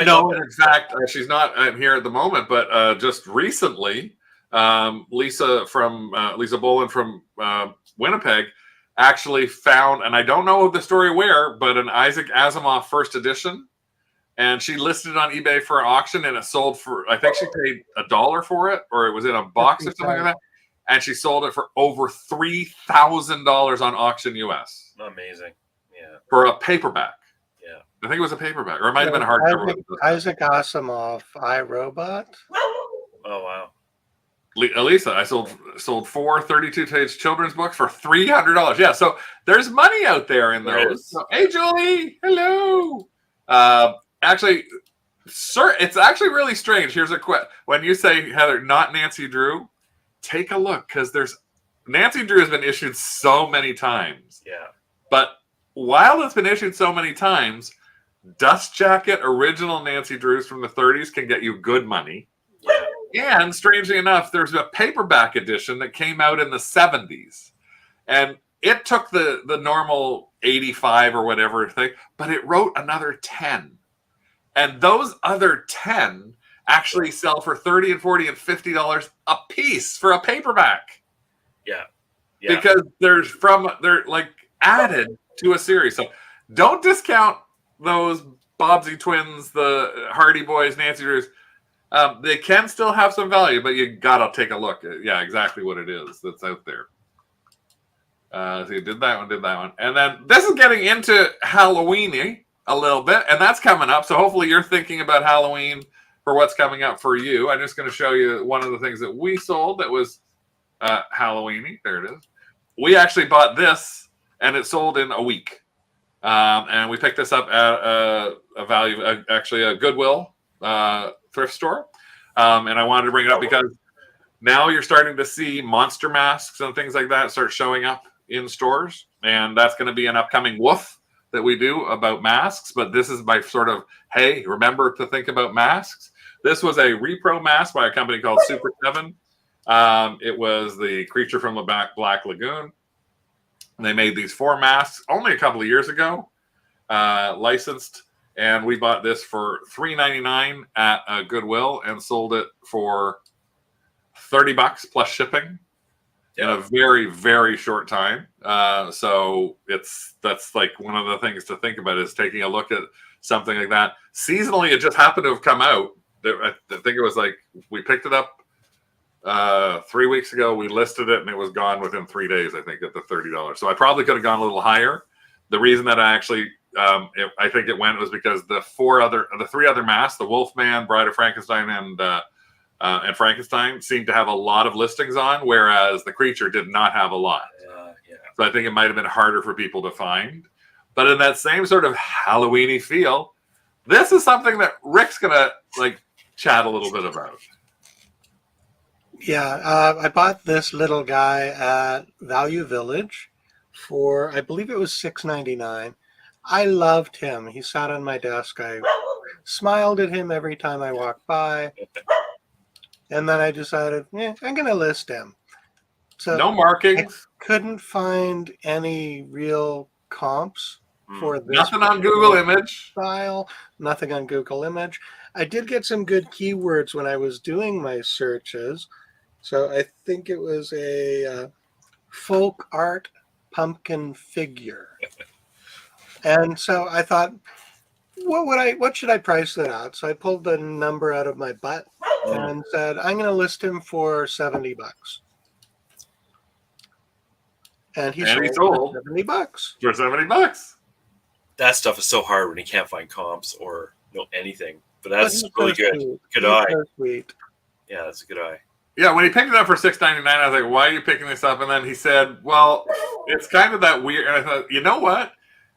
No, in fact, she's not here at the moment. But just recently, Lisa Boland from Winnipeg actually found, and I don't know the story where, but an Isaac Asimov first edition. And she listed it on eBay for auction, and it sold for, I think she paid $1 for it, or it was in a box or something like that. And she sold it for over $3,000 on auction US. Amazing. Yeah. For a paperback. Yeah. I think it was a paperback, or it might have been a hardcover. Isaac Asimov, iRobot. Oh, wow. Elisa, I sold 4 32-page children's books for $300. Yeah, so there's money out there in those. So, hey, Julie. Hello. Actually, sir, it's actually really strange. Here's a question. When you say, Heather, not Nancy Drew, take a look, because Nancy Drew has been issued so many times. Yeah. But while it's been issued so many times, Dust Jacket original Nancy Drews from the 30s can get you good money. Yeah. And strangely enough, there's a paperback edition that came out in the 70s. And it took the normal 85 or whatever thing, but it wrote another 10. And those other 10 actually sell for $30 and $40 and $50 a piece for a paperback. Yeah. Because they're like added to a series. So don't discount those Bobbsey twins, the Hardy Boys, Nancy Drews. They can still have some value, but you gotta take a look at exactly what it is that's out there. So you did that one. And then this is getting into Halloween-y a little bit, and that's coming up. So hopefully you're thinking about Halloween for what's coming up for you. I'm just going to show you one of the things that we sold that was Halloween-y. There it is. We actually bought this, and it sold in a week. And we picked this up at a value, actually a Goodwill thrift store. And I wanted to bring it up because now you're starting to see monster masks and things like that start showing up in stores. And that's going to be an upcoming woof that we do about masks. But this is my sort of, hey, remember to think about masks. This was a repro mask by a company called Super 7. It was the creature from the Black Lagoon. They made these 4 masks only a couple of years ago, licensed, and we bought this for $3.99 at Goodwill and sold it for $30 plus shipping in a very, very short time. So that's like one of the things to think about is taking a look at something like that. Seasonally, it just happened to have come out. I think it was like we picked it up 3 weeks ago. We listed it and it was gone within 3 days, I think, at the $30. So I probably could have gone a little higher. The reason that I actually I think it went was because the 3 other masks, the Wolfman, Bride of Frankenstein, and Frankenstein, seemed to have a lot of listings on, whereas the creature did not have a lot. So I think it might have been harder for people to find. But in that same sort of Halloween-y feel, this is something that Rick's gonna like chat a little bit about. Yeah, I bought this little guy at Value Village for, I believe it was $6.99. I loved him. He sat on my desk. I smiled at him every time I walked by. And then I decided, I'm going to list him. So no markings. I couldn't find any real comps for this. Nothing on Google Image. Style. Nothing on Google Image. I did get some good keywords when I was doing my searches. So I think it was a folk art pumpkin figure. And so I thought, what should I price it at? So I pulled the number out of my butt and said, I'm going to list him for $70. And he sold for $70. For $70. That stuff is so hard when you can't find comps or anything. But that's really good. Good eye. Sweet. Yeah, that's a good eye. Yeah, when he picked it up for $6.99, I was like, why are you picking this up? And then he said, well, it's kind of that weird. And I thought, you know what?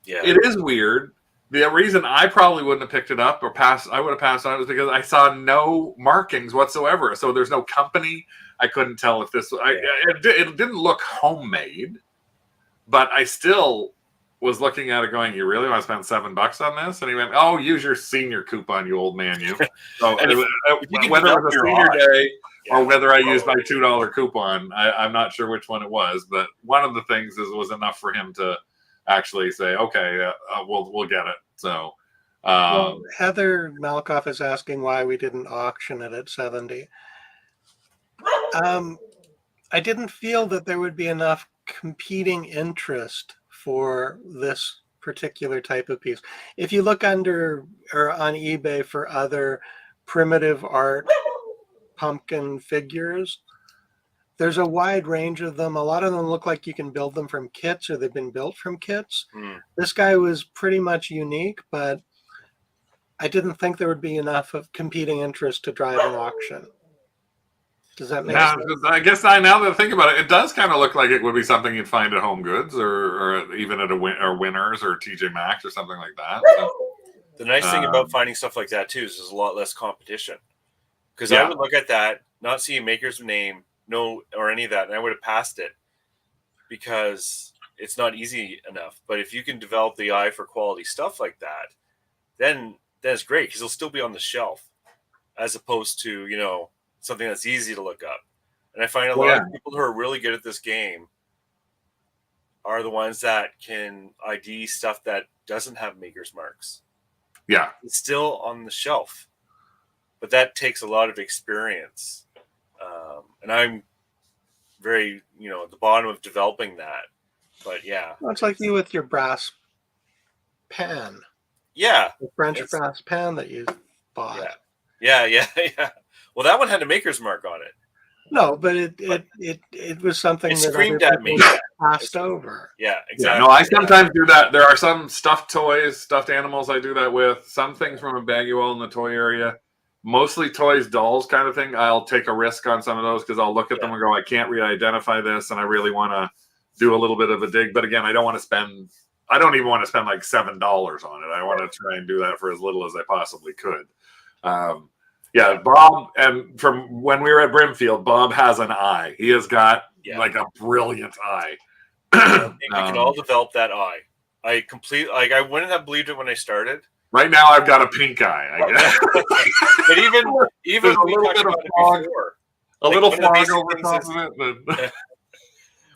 Yeah. It is weird. The reason I probably wouldn't have picked it up or I would have passed on it was because I saw no markings whatsoever. So there's no company. I couldn't tell if this, it didn't look homemade, but I still was looking at it going, you really want to spend $7 on this? And he went, oh, use your senior coupon, you old man, you. So whether it was a senior day or whether I used my $2 coupon, I'm not sure which one it was, but one of the things was enough for him to actually say, okay, we'll get it. So well, Heather Malkoff is asking why we didn't auction it at 70. I didn't feel that there would be enough competing interest for this particular type of piece. If you look under or on eBay for other primitive art pumpkin figures, there's a wide range of them. A lot of them look like you can build them from kits or they've been built from kits. This guy was pretty much unique, but I didn't think there would be enough of competing interest to drive an auction. Does that make sense? I guess now that I think about it, it does kind of look like it would be something you'd find at Home Goods or even at Winners or TJ Maxx or something like that. So, the nice thing about finding stuff like that too is there's a lot less competition. Because I would look at that, not see a maker's name, or any of that, and I would have passed it because it's not easy enough. But if you can develop the eye for quality stuff like that, then that's great because it'll still be on the shelf as opposed to, something that's easy to look up. And I find a lot of people who are really good at this game are the ones that can ID stuff that doesn't have maker's marks. Yeah. It's still on the shelf. But that takes a lot of experience. And I'm very, at the bottom of developing that. But yeah. Well, it's like you with your brass pan. Yeah. The French brass pan that you bought. Yeah. Well, that one had a maker's mark on it. No, but it was something that screamed at me. Passed over. Yeah, exactly. Yeah, no, I sometimes do that. There are some stuffed toys, stuffed animals I do that with. Some things from a baggy wall in the toy area. Mostly toys, dolls kind of thing. I'll take a risk on some of those because I'll look at them and go, I can't really identify this, and I really want to do a little bit of a dig. But again, I don't even want to spend like $7 on it. I want to try and do that for as little as I possibly could. Bob, and from when we were at Brimfield, Bob has an eye. He has got like a brilliant eye. We can all develop that eye. I wouldn't have believed it when I started. Right now, I've got a pink eye, I guess. But even there's a little bit of fog, little fog over top of it. But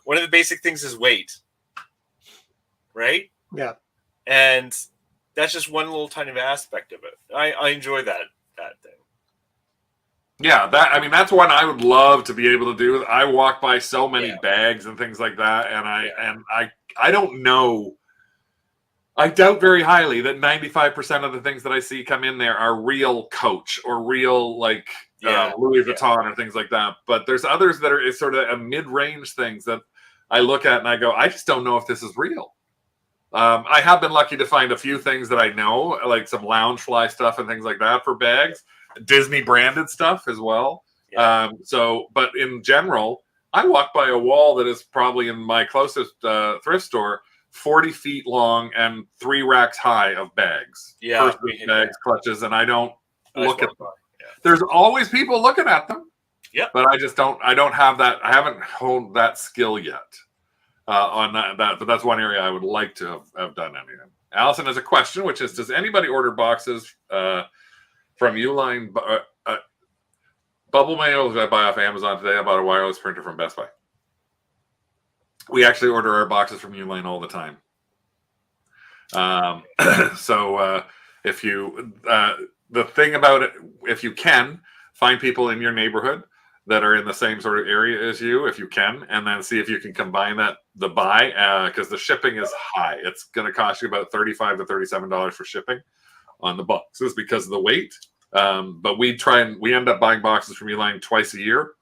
one of the basic things is weight, right? Yeah, and that's just one little tiny aspect of it. I enjoy that thing. Yeah, that's one I would love to be able to do. I walk by so many bags and things like that, and I don't know. I doubt very highly that 95% of the things that I see come in there are real Coach or real Louis Vuitton or things like that. But there's others that are sort of a mid-range things that I look at and I go, I just don't know if this is real. I have been lucky to find a few things that I know, like some Loungefly stuff and things like that for bags, Disney branded stuff as well. Yeah. But in general, I walk by a wall that is probably in my closest thrift store, 40 feet long and 3 racks high of bags. Yeah. Bags, clutches, and I don't look at them. Yeah. There's always people looking at them. Yeah. But I don't have that. I haven't honed that skill yet on that. But that's one area I would like to have done anything. Allison has a question, which is, does anybody order boxes from Uline? Bubble mail that I buy off Amazon today. I bought a wireless printer from Best Buy. We actually order our boxes from Uline all the time. So if you, the thing about it, if you can find people in your neighborhood that are in the same sort of area as you, if you can, and then see if you can combine the buy, because the shipping is high. It's going to cost you about $35 to $37 for shipping on the boxes because of the weight. But we end up buying boxes from Uline twice a year.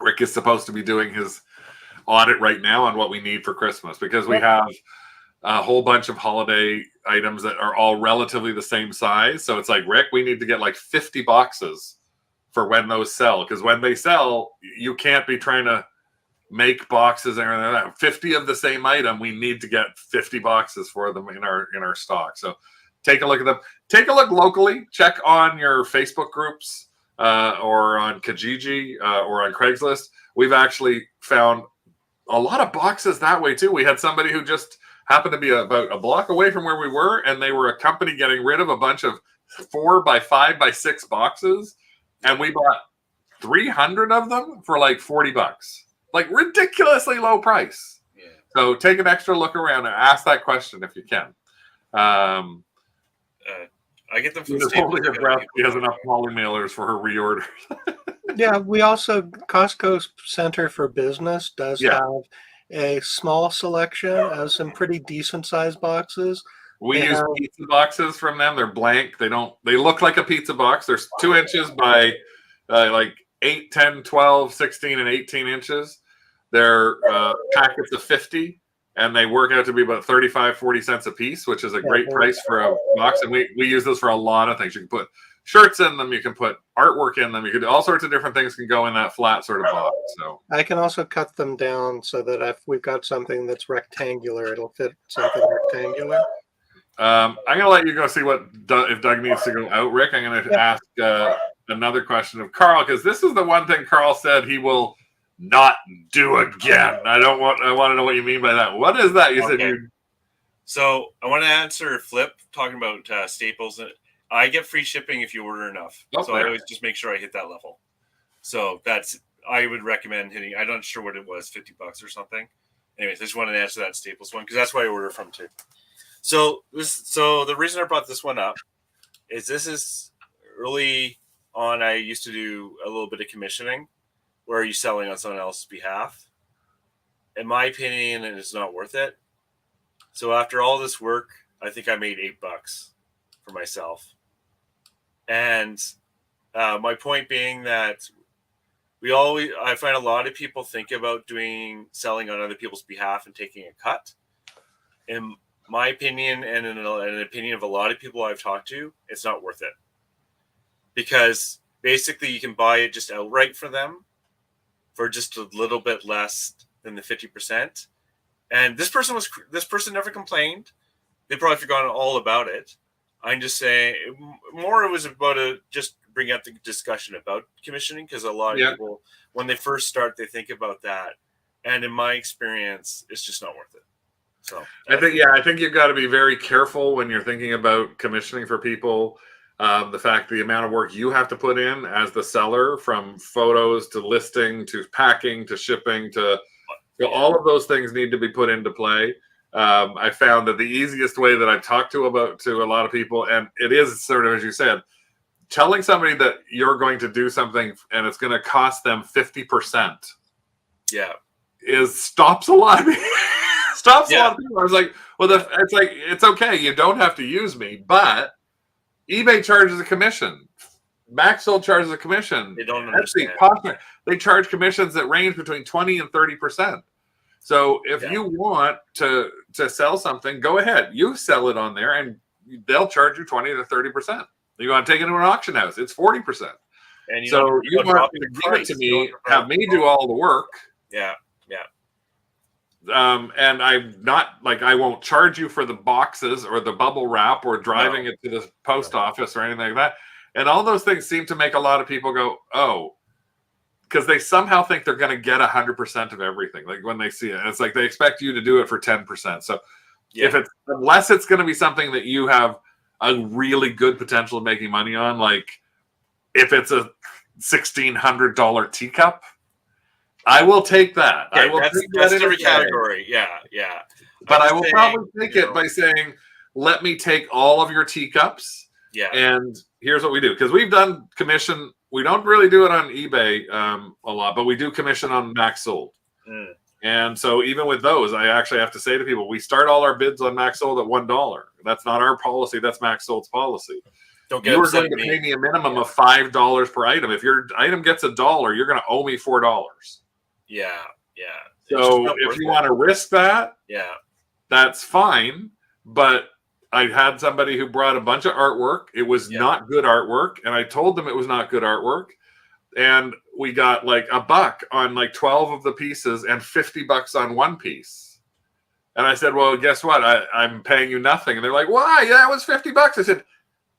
Rick is supposed to be doing his audit right now on what we need for Christmas because we have a whole bunch of holiday items that are all relatively the same size. So it's like, Rick, we need to get like 50 boxes for when those sell. Because when they sell, you can't be trying to make boxes and everything like that. 50 of the same item, we need to get 50 boxes for them in our stock. So take a look at them. Take a look locally. Check on your Facebook groups or on Kijiji or on Craigslist. We've actually found a lot of boxes that way too. We had somebody who just happened to be about a block away from where we were, and they were a company getting rid of a bunch of 4 by 5 by 6 boxes, and we bought 300 of them for like $40, like ridiculously low price. Yeah. So take an extra look around and ask that question if you can. I get them from Staples. She has enough poly mailers for her reorders. Yeah, we also, Costco Center for Business does have a small selection of some pretty decent sized boxes. We use pizza boxes from them. They're blank. They look like a pizza box. They're 2 inches by like 8, 10, 12, 16, and 18 inches. They're packets of 50. And they work out to be about 35-40 cents a piece, which is a great price for a box. And we use those for a lot of things. You can put shirts in them. You can put artwork in them. You can do all sorts of different things can go in that flat sort of box. So I can also cut them down so that if we've got something that's rectangular, it'll fit something rectangular. I'm going to let you go see if Doug needs to go out, Rick. I'm going to ask another question of Carl, because this is the one thing Carl said he will not do again. I want to know what you mean by that. What is that? You said you. So I want to answer Flip talking about Staples. I get free shipping if you order enough. So I always just make sure I hit that level. So I would recommend hitting. I'm not sure what it was, $50 or something. Anyways, I just wanted to answer that Staples one because that's why I order from too. So the reason I brought this one up is this is early on. I used to do a little bit of commissioning, where are you selling on someone else's behalf? In my opinion, it is not worth it. So after all this work, I think I made $8 for myself. And my point being that I find a lot of people think about selling on other people's behalf and taking a cut. In my opinion, and in an opinion of a lot of people I've talked to, it's not worth it. Because basically you can buy it just outright for them for just a little bit less than the 50%. And this person never complained. They probably forgotten all about it. I'm just saying more it was about just bring up the discussion about commissioning, because a lot of people, when they first start, they think about that. And in my experience, it's just not worth it. So I think you've got to be very careful when you're thinking about commissioning for people. The amount of work you have to put in as the seller, from photos to listing to packing to shipping to all of those things need to be put into play. I found that the easiest way that I've talked to a lot of people, and it is sort of, as you said, telling somebody that you're going to do something and it's going to cost them 50%. Yeah. Stops a lot of people. A lot of people. I was like, well, it's okay. You don't have to use me, but eBay charges a commission. Maxsold charges a commission. They don't understand. They charge commissions that range between 20 and 30%. So if you want to sell something, go ahead. You sell it on there, and they'll charge you 20 to 30%. You want to take it to an auction house, it's 40%. And you want to give it to me, have me do all the work. Yeah. And I'm not I won't charge you for the boxes or the bubble wrap or driving it to the post office or anything like that. And all those things seem to make a lot of people go, oh, because they somehow think they're going to get 100% of everything. Like when they see it, and it's like they expect you to do it for 10%. So unless it's going to be something that you have a really good potential of making money on, like if it's a $1,600 teacup, I will take that. Okay, I will take that in every category. Yeah. But I will probably take it by saying, let me take all of your teacups. Yeah. And here's what we do. Because we've done commission. We don't really do it on eBay a lot, but we do commission on Maxsold. And so even with those, I actually have to say to people, we start all our bids on Maxsold at $1. That's not our policy. That's Maxsold's policy. You are going to pay me a minimum of $5 per item. If your item gets $1, you're going to owe me $4. Yeah. So if you want to risk that, that's fine. But I had somebody who brought a bunch of artwork. It was not good artwork. And I told them it was not good artwork. And we got like $1 on like 12 of the pieces and $50 on one piece. And I said, well, guess what? I'm paying you nothing. And they're like, why? Yeah, it was $50. I said,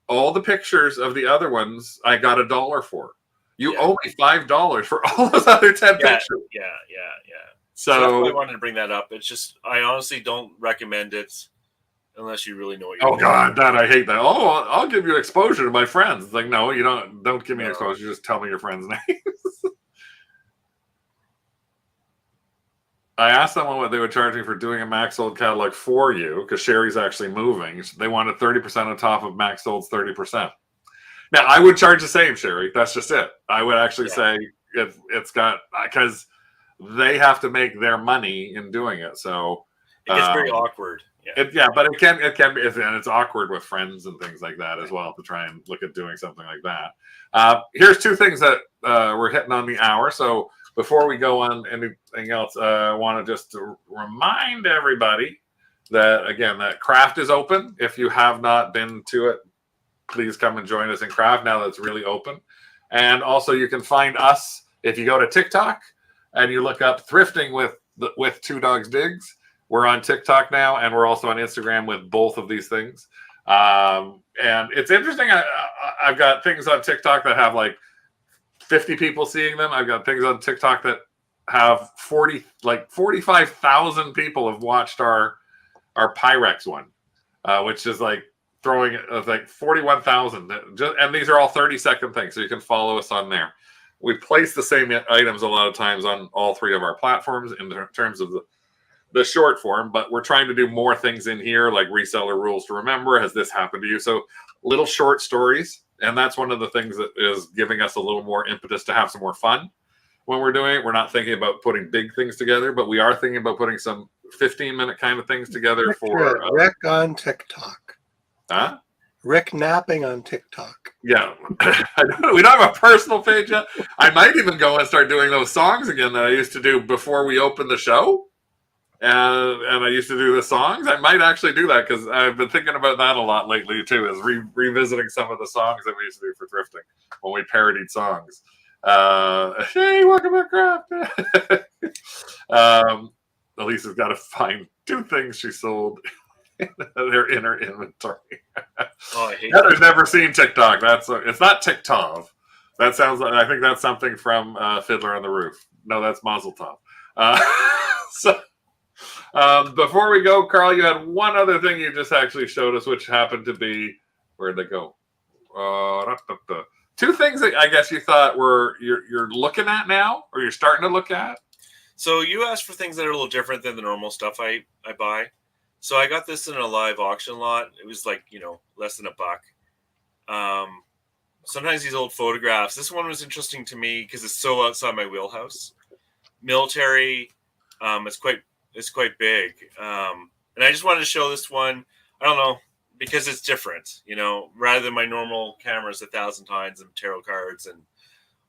all the pictures of the other ones, I got $1 for. You owe me $5 for all those other 10 pictures. Yeah. So that's why I wanted to bring that up. It's just I honestly don't recommend it unless you really know what you're doing. God, that I hate that. Oh, I'll give you exposure to my friends. It's like, no, you don't give me exposure. Just tell me your friends' names. I asked someone what they would charge me for doing a Max Sold catalog for you, because Sherry's actually moving. They wanted 30% on top of Max Sold's 30%. Now, I would charge the same, Sherry. That's just it. I would actually say it's got, because they have to make their money in doing it. So it gets very awkward. But it can be, and it's awkward with friends and things like that as well to try and look at doing something like that. Here's two things that we're hitting on the hour. So before we go on anything else, I want to just remind everybody that, again, that craft is open. If you have not been to it, please come and join us in craft now that it's really open. And also you can find us if you go to TikTok and you look up Thrifting with Two Dogs Digs. We're on TikTok now, and we're also on Instagram with both of these things. And it's interesting. I've got things on TikTok that have like 50 people seeing them. I've got things on TikTok that have 45,000 people have watched our Pyrex one, which is like throwing like 41,000. And these are all 30-second things, so you can follow us on there. We place the same items a lot of times on all three of our platforms in terms of the short form, but we're trying to do more things in here, like reseller rules to remember. Has this happened to you? So little short stories. And that's one of the things that is giving us a little more impetus to have some more fun when we're doing it. We're not thinking about putting big things together, but we are thinking about putting some 15-minute kind of things together for Rick on TikTok. Huh? Rick napping on TikTok. Yeah. We don't have a personal page yet. I might even go and start doing those songs again that I used to do before we opened the show. And I used to do the songs. I might actually do that because I've been thinking about that a lot lately too, is revisiting some of the songs that we used to do for thrifting when we parodied songs. Hey, welcome to Craft. Elisa's got to find two things she sold. They're in her inventory. I hate Heather's never seen TikTok. It's not TikTok. That sounds like, I think that's something from Fiddler on the Roof. No, that's Mazel Tov. Before we go, Carl, you had one other thing you just actually showed us, which happened to be, where'd they go? Two things that I guess you thought you're looking at now, or you're starting to look at. So you asked for things that are a little different than the normal stuff I buy. So I got this in a live auction lot. It was like, less than $1. Sometimes these old photographs. This one was interesting to me because it's so outside my wheelhouse. Military. It's quite big. And I just wanted to show this one. I don't know, because it's different, rather than my normal cameras 1,000 times and tarot cards and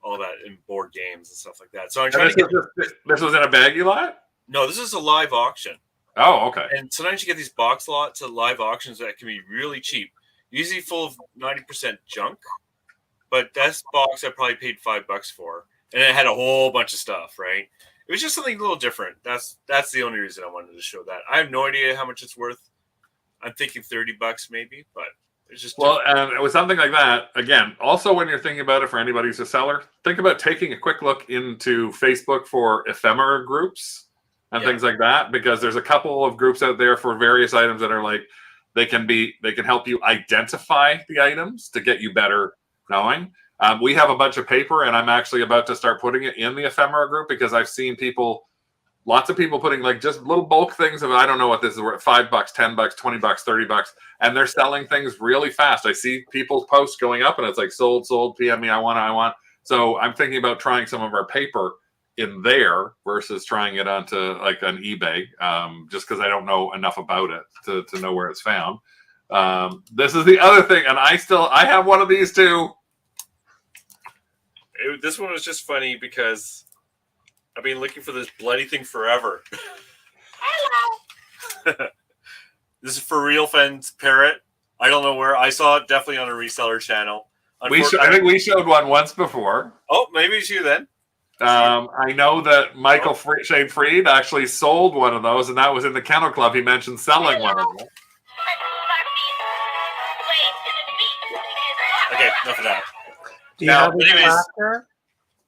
all that and board games and stuff like that. So I'm trying this was in a baggie lot? No, this is a live auction. Oh, okay. And sometimes you get these box lots at live auctions that can be really cheap, usually full of 90% junk. But this box I probably paid $5 for, and it had a whole bunch of stuff, right? It was just something a little different. That's the only reason I wanted to show that. I have no idea how much it's worth. I'm thinking $30 maybe, but it's just and it was something like that. Again, also when you're thinking about it, for anybody who's a seller, think about taking a quick look into Facebook for ephemera groups and things like that, because there's a couple of groups out there for various items that are like they can help you identify the items to get you better knowing. We have a bunch of paper, and I'm actually about to start putting it in the ephemera group because I've seen lots of people putting like just little bulk things of, I don't know what this is worth, $5, $10, $20, $30, and they're selling things really fast. I see people's posts going up and it's like sold, PM me, I want. So I'm thinking about trying some of our paper in there versus trying it onto like an eBay, just because I don't know enough about it to know where it's found. This is the other thing, and I have one of these too. This one was just funny because I've been looking for this bloody thing forever. Hello. This is for Real Fens Parrot. I don't know where. I saw it definitely on a reseller channel. I think we showed one once before. Oh, maybe it's you then. I know that Michael Shade Freed actually sold one of those, and that was in the Kennel Club. He mentioned selling one of them. Okay, enough of that. Do you have a tractor?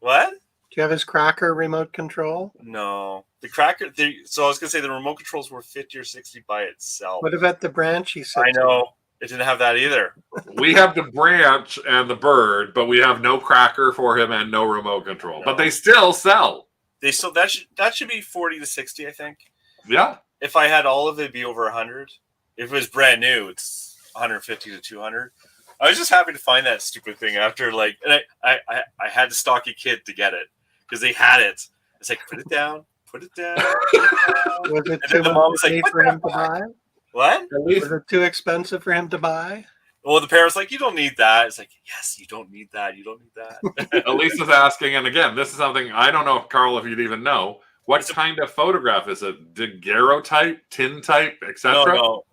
What? you have his Cracker remote control? No. The Cracker, so I was going to say the remote controls were 50 or 60 by itself. What about the branch he said? I know. It didn't have that either. We have the branch and the bird, but we have no Cracker for him and no remote control. No. But they still sell. That should be 40 to 60, I think. Yeah. If I had all of it, it'd be over 100. If it was brand new, it's 150 to 200. I was just happy to find that stupid thing after and I had to stalk a kid to get it because they had it. It's like, put it down. Was it too much for him to buy? What? Was it too expensive for him to buy? Well, the parents like, you don't need that. It's like, yes, you don't need that. You don't need that. Elisa's asking, and again, this is something I don't know, Carl, if you'd even know. What kind of photograph is it? Daguerreotype, tin type, etc.? No.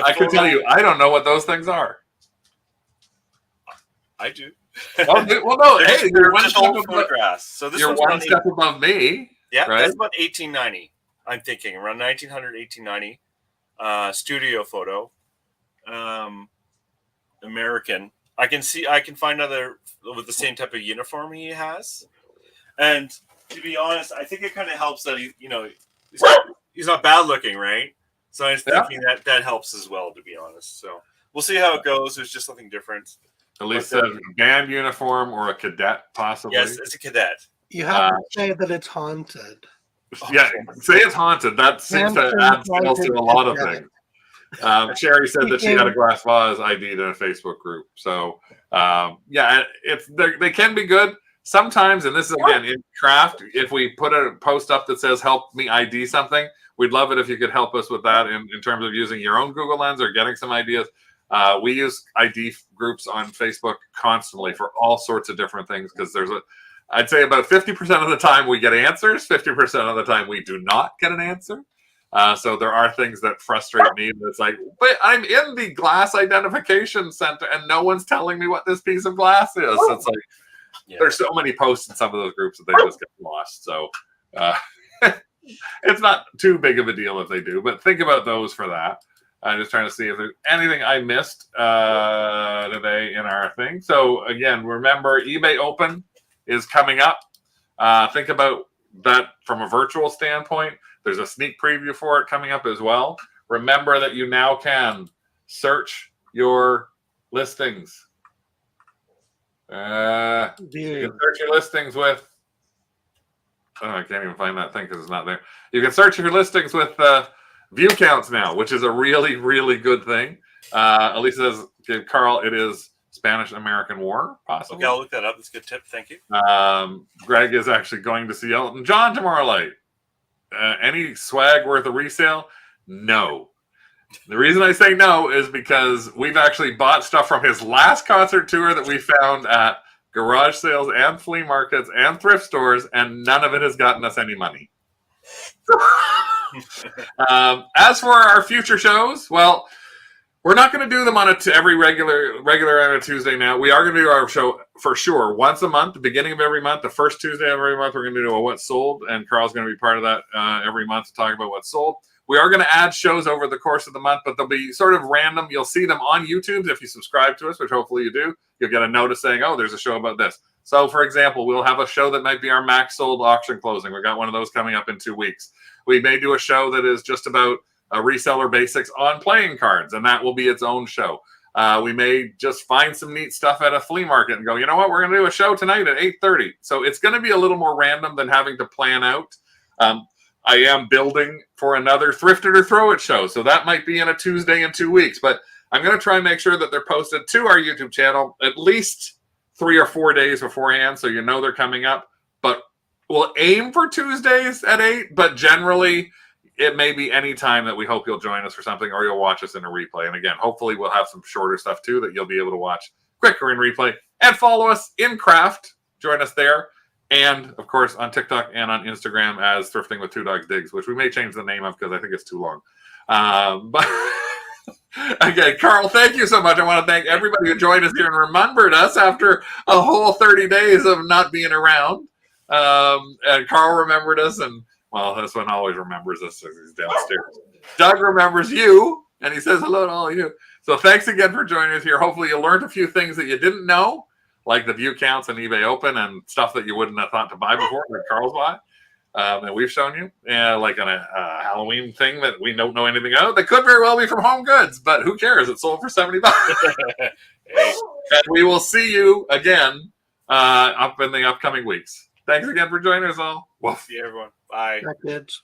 I can tell you, I don't know what those things are. I do. Well, no, hey, you're one step above photographs. So this you're one step above me. Yeah, right? That's about 1890. I'm thinking around 1900, 1890. Studio photo, American. I can find other with the same type of uniform he has, and to be honest, I think it kind of helps that he's not bad looking, right? So I was thinking that helps as well, to be honest. So we'll see how it goes. There's just something different. At least a band uniform or a cadet, possibly. Yes, it's a cadet. You have to say that it's haunted. Yeah, say it's haunted. That seems to add sales to a lot of things. Sherry said that she had a glass vase ID'd in a Facebook group. So, they can be good sometimes. And this is, again, in craft, if we put a post up that says, help me ID something, we'd love it if you could help us with that in terms of using your own Google Lens or getting some ideas. We use ID groups on Facebook constantly for all sorts of different things because I'd say about 50% of the time we get answers, 50% of the time we do not get an answer. So there are things that frustrate me. It's like, but I'm in the glass identification center and no one's telling me what this piece of glass is. So it's like, there's so many posts in some of those groups that they just get lost. So it's not too big of a deal if they do, but think about those for that. I'm just trying to see if there's anything I missed today in our thing. So again, remember eBay Open is coming up. Think about that from a virtual standpoint. There's a sneak preview for it coming up as well. Remember that you now can search your listings. You can search your listings with. Oh, I can't even find that thing because it's not there. You can search your listings with view counts now, which is a really, really good thing. Elisa says, Carl, it is Spanish-American War, possibly. Okay, I'll look that up. That's a good tip. Thank you. Greg is actually going to see Elton John tomorrow night. Any swag worth a resale? No. The reason I say no is because we've actually bought stuff from his last concert tour that we found at garage sales and flea markets and thrift stores, and none of it has gotten us any money. As for our future shows, well, we're not going to do them on every regular on a Tuesday now. We are going to do our show for sure once a month, the beginning of every month, the first Tuesday of every month. We're going to do a What's Sold, and Carl's going to be part of that every month to talk about what's sold. We are going to add shows over the course of the month, but they'll be sort of random. You'll see them on YouTube if you subscribe to us, which hopefully you do. You'll get a notice saying, oh, there's a show about this. So, for example, we'll have a show that might be our max sold auction closing. We've got one of those coming up in 2 weeks. We may do a show that is just about reseller basics on playing cards, and that will be its own show. We may just find some neat stuff at a flea market and go, you know what, we're going to do a show tonight at 8:30. So it's going to be a little more random than having to plan out. I am building for another Thrift It or Throw It show, so that might be in a Tuesday in 2 weeks. But I'm going to try and make sure that they're posted to our YouTube channel at least 3 or 4 days beforehand, so you know they're coming up. But we'll aim for Tuesdays at 8, but generally it may be any time that we hope you'll join us for something or you'll watch us in a replay. And again, hopefully we'll have some shorter stuff too that you'll be able to watch quicker in replay. And follow us in Craft. Join us there. And, of course, on TikTok and on Instagram as Thrifting with Two Dogs Digs, which we may change the name of because I think it's too long. But again, Carl, thank you so much. I want to thank everybody who joined us here and remembered us after a whole 30 days of not being around. And Carl remembered us, and, well, this one always remembers us as he's downstairs. Doug remembers you, and he says hello to all of you. So thanks again for joining us here. Hopefully you learned a few things that you didn't know. like the view counts and eBay Open and stuff that you wouldn't have thought to buy before, like Carl's bought. And we've shown you, like on a Halloween thing that we don't know anything about. They could very well be from Home Goods, but who cares? It sold for $70. Hey. And we will see you again up in the upcoming weeks. Thanks again for joining us all. See you, everyone. Bye. Bye, kids.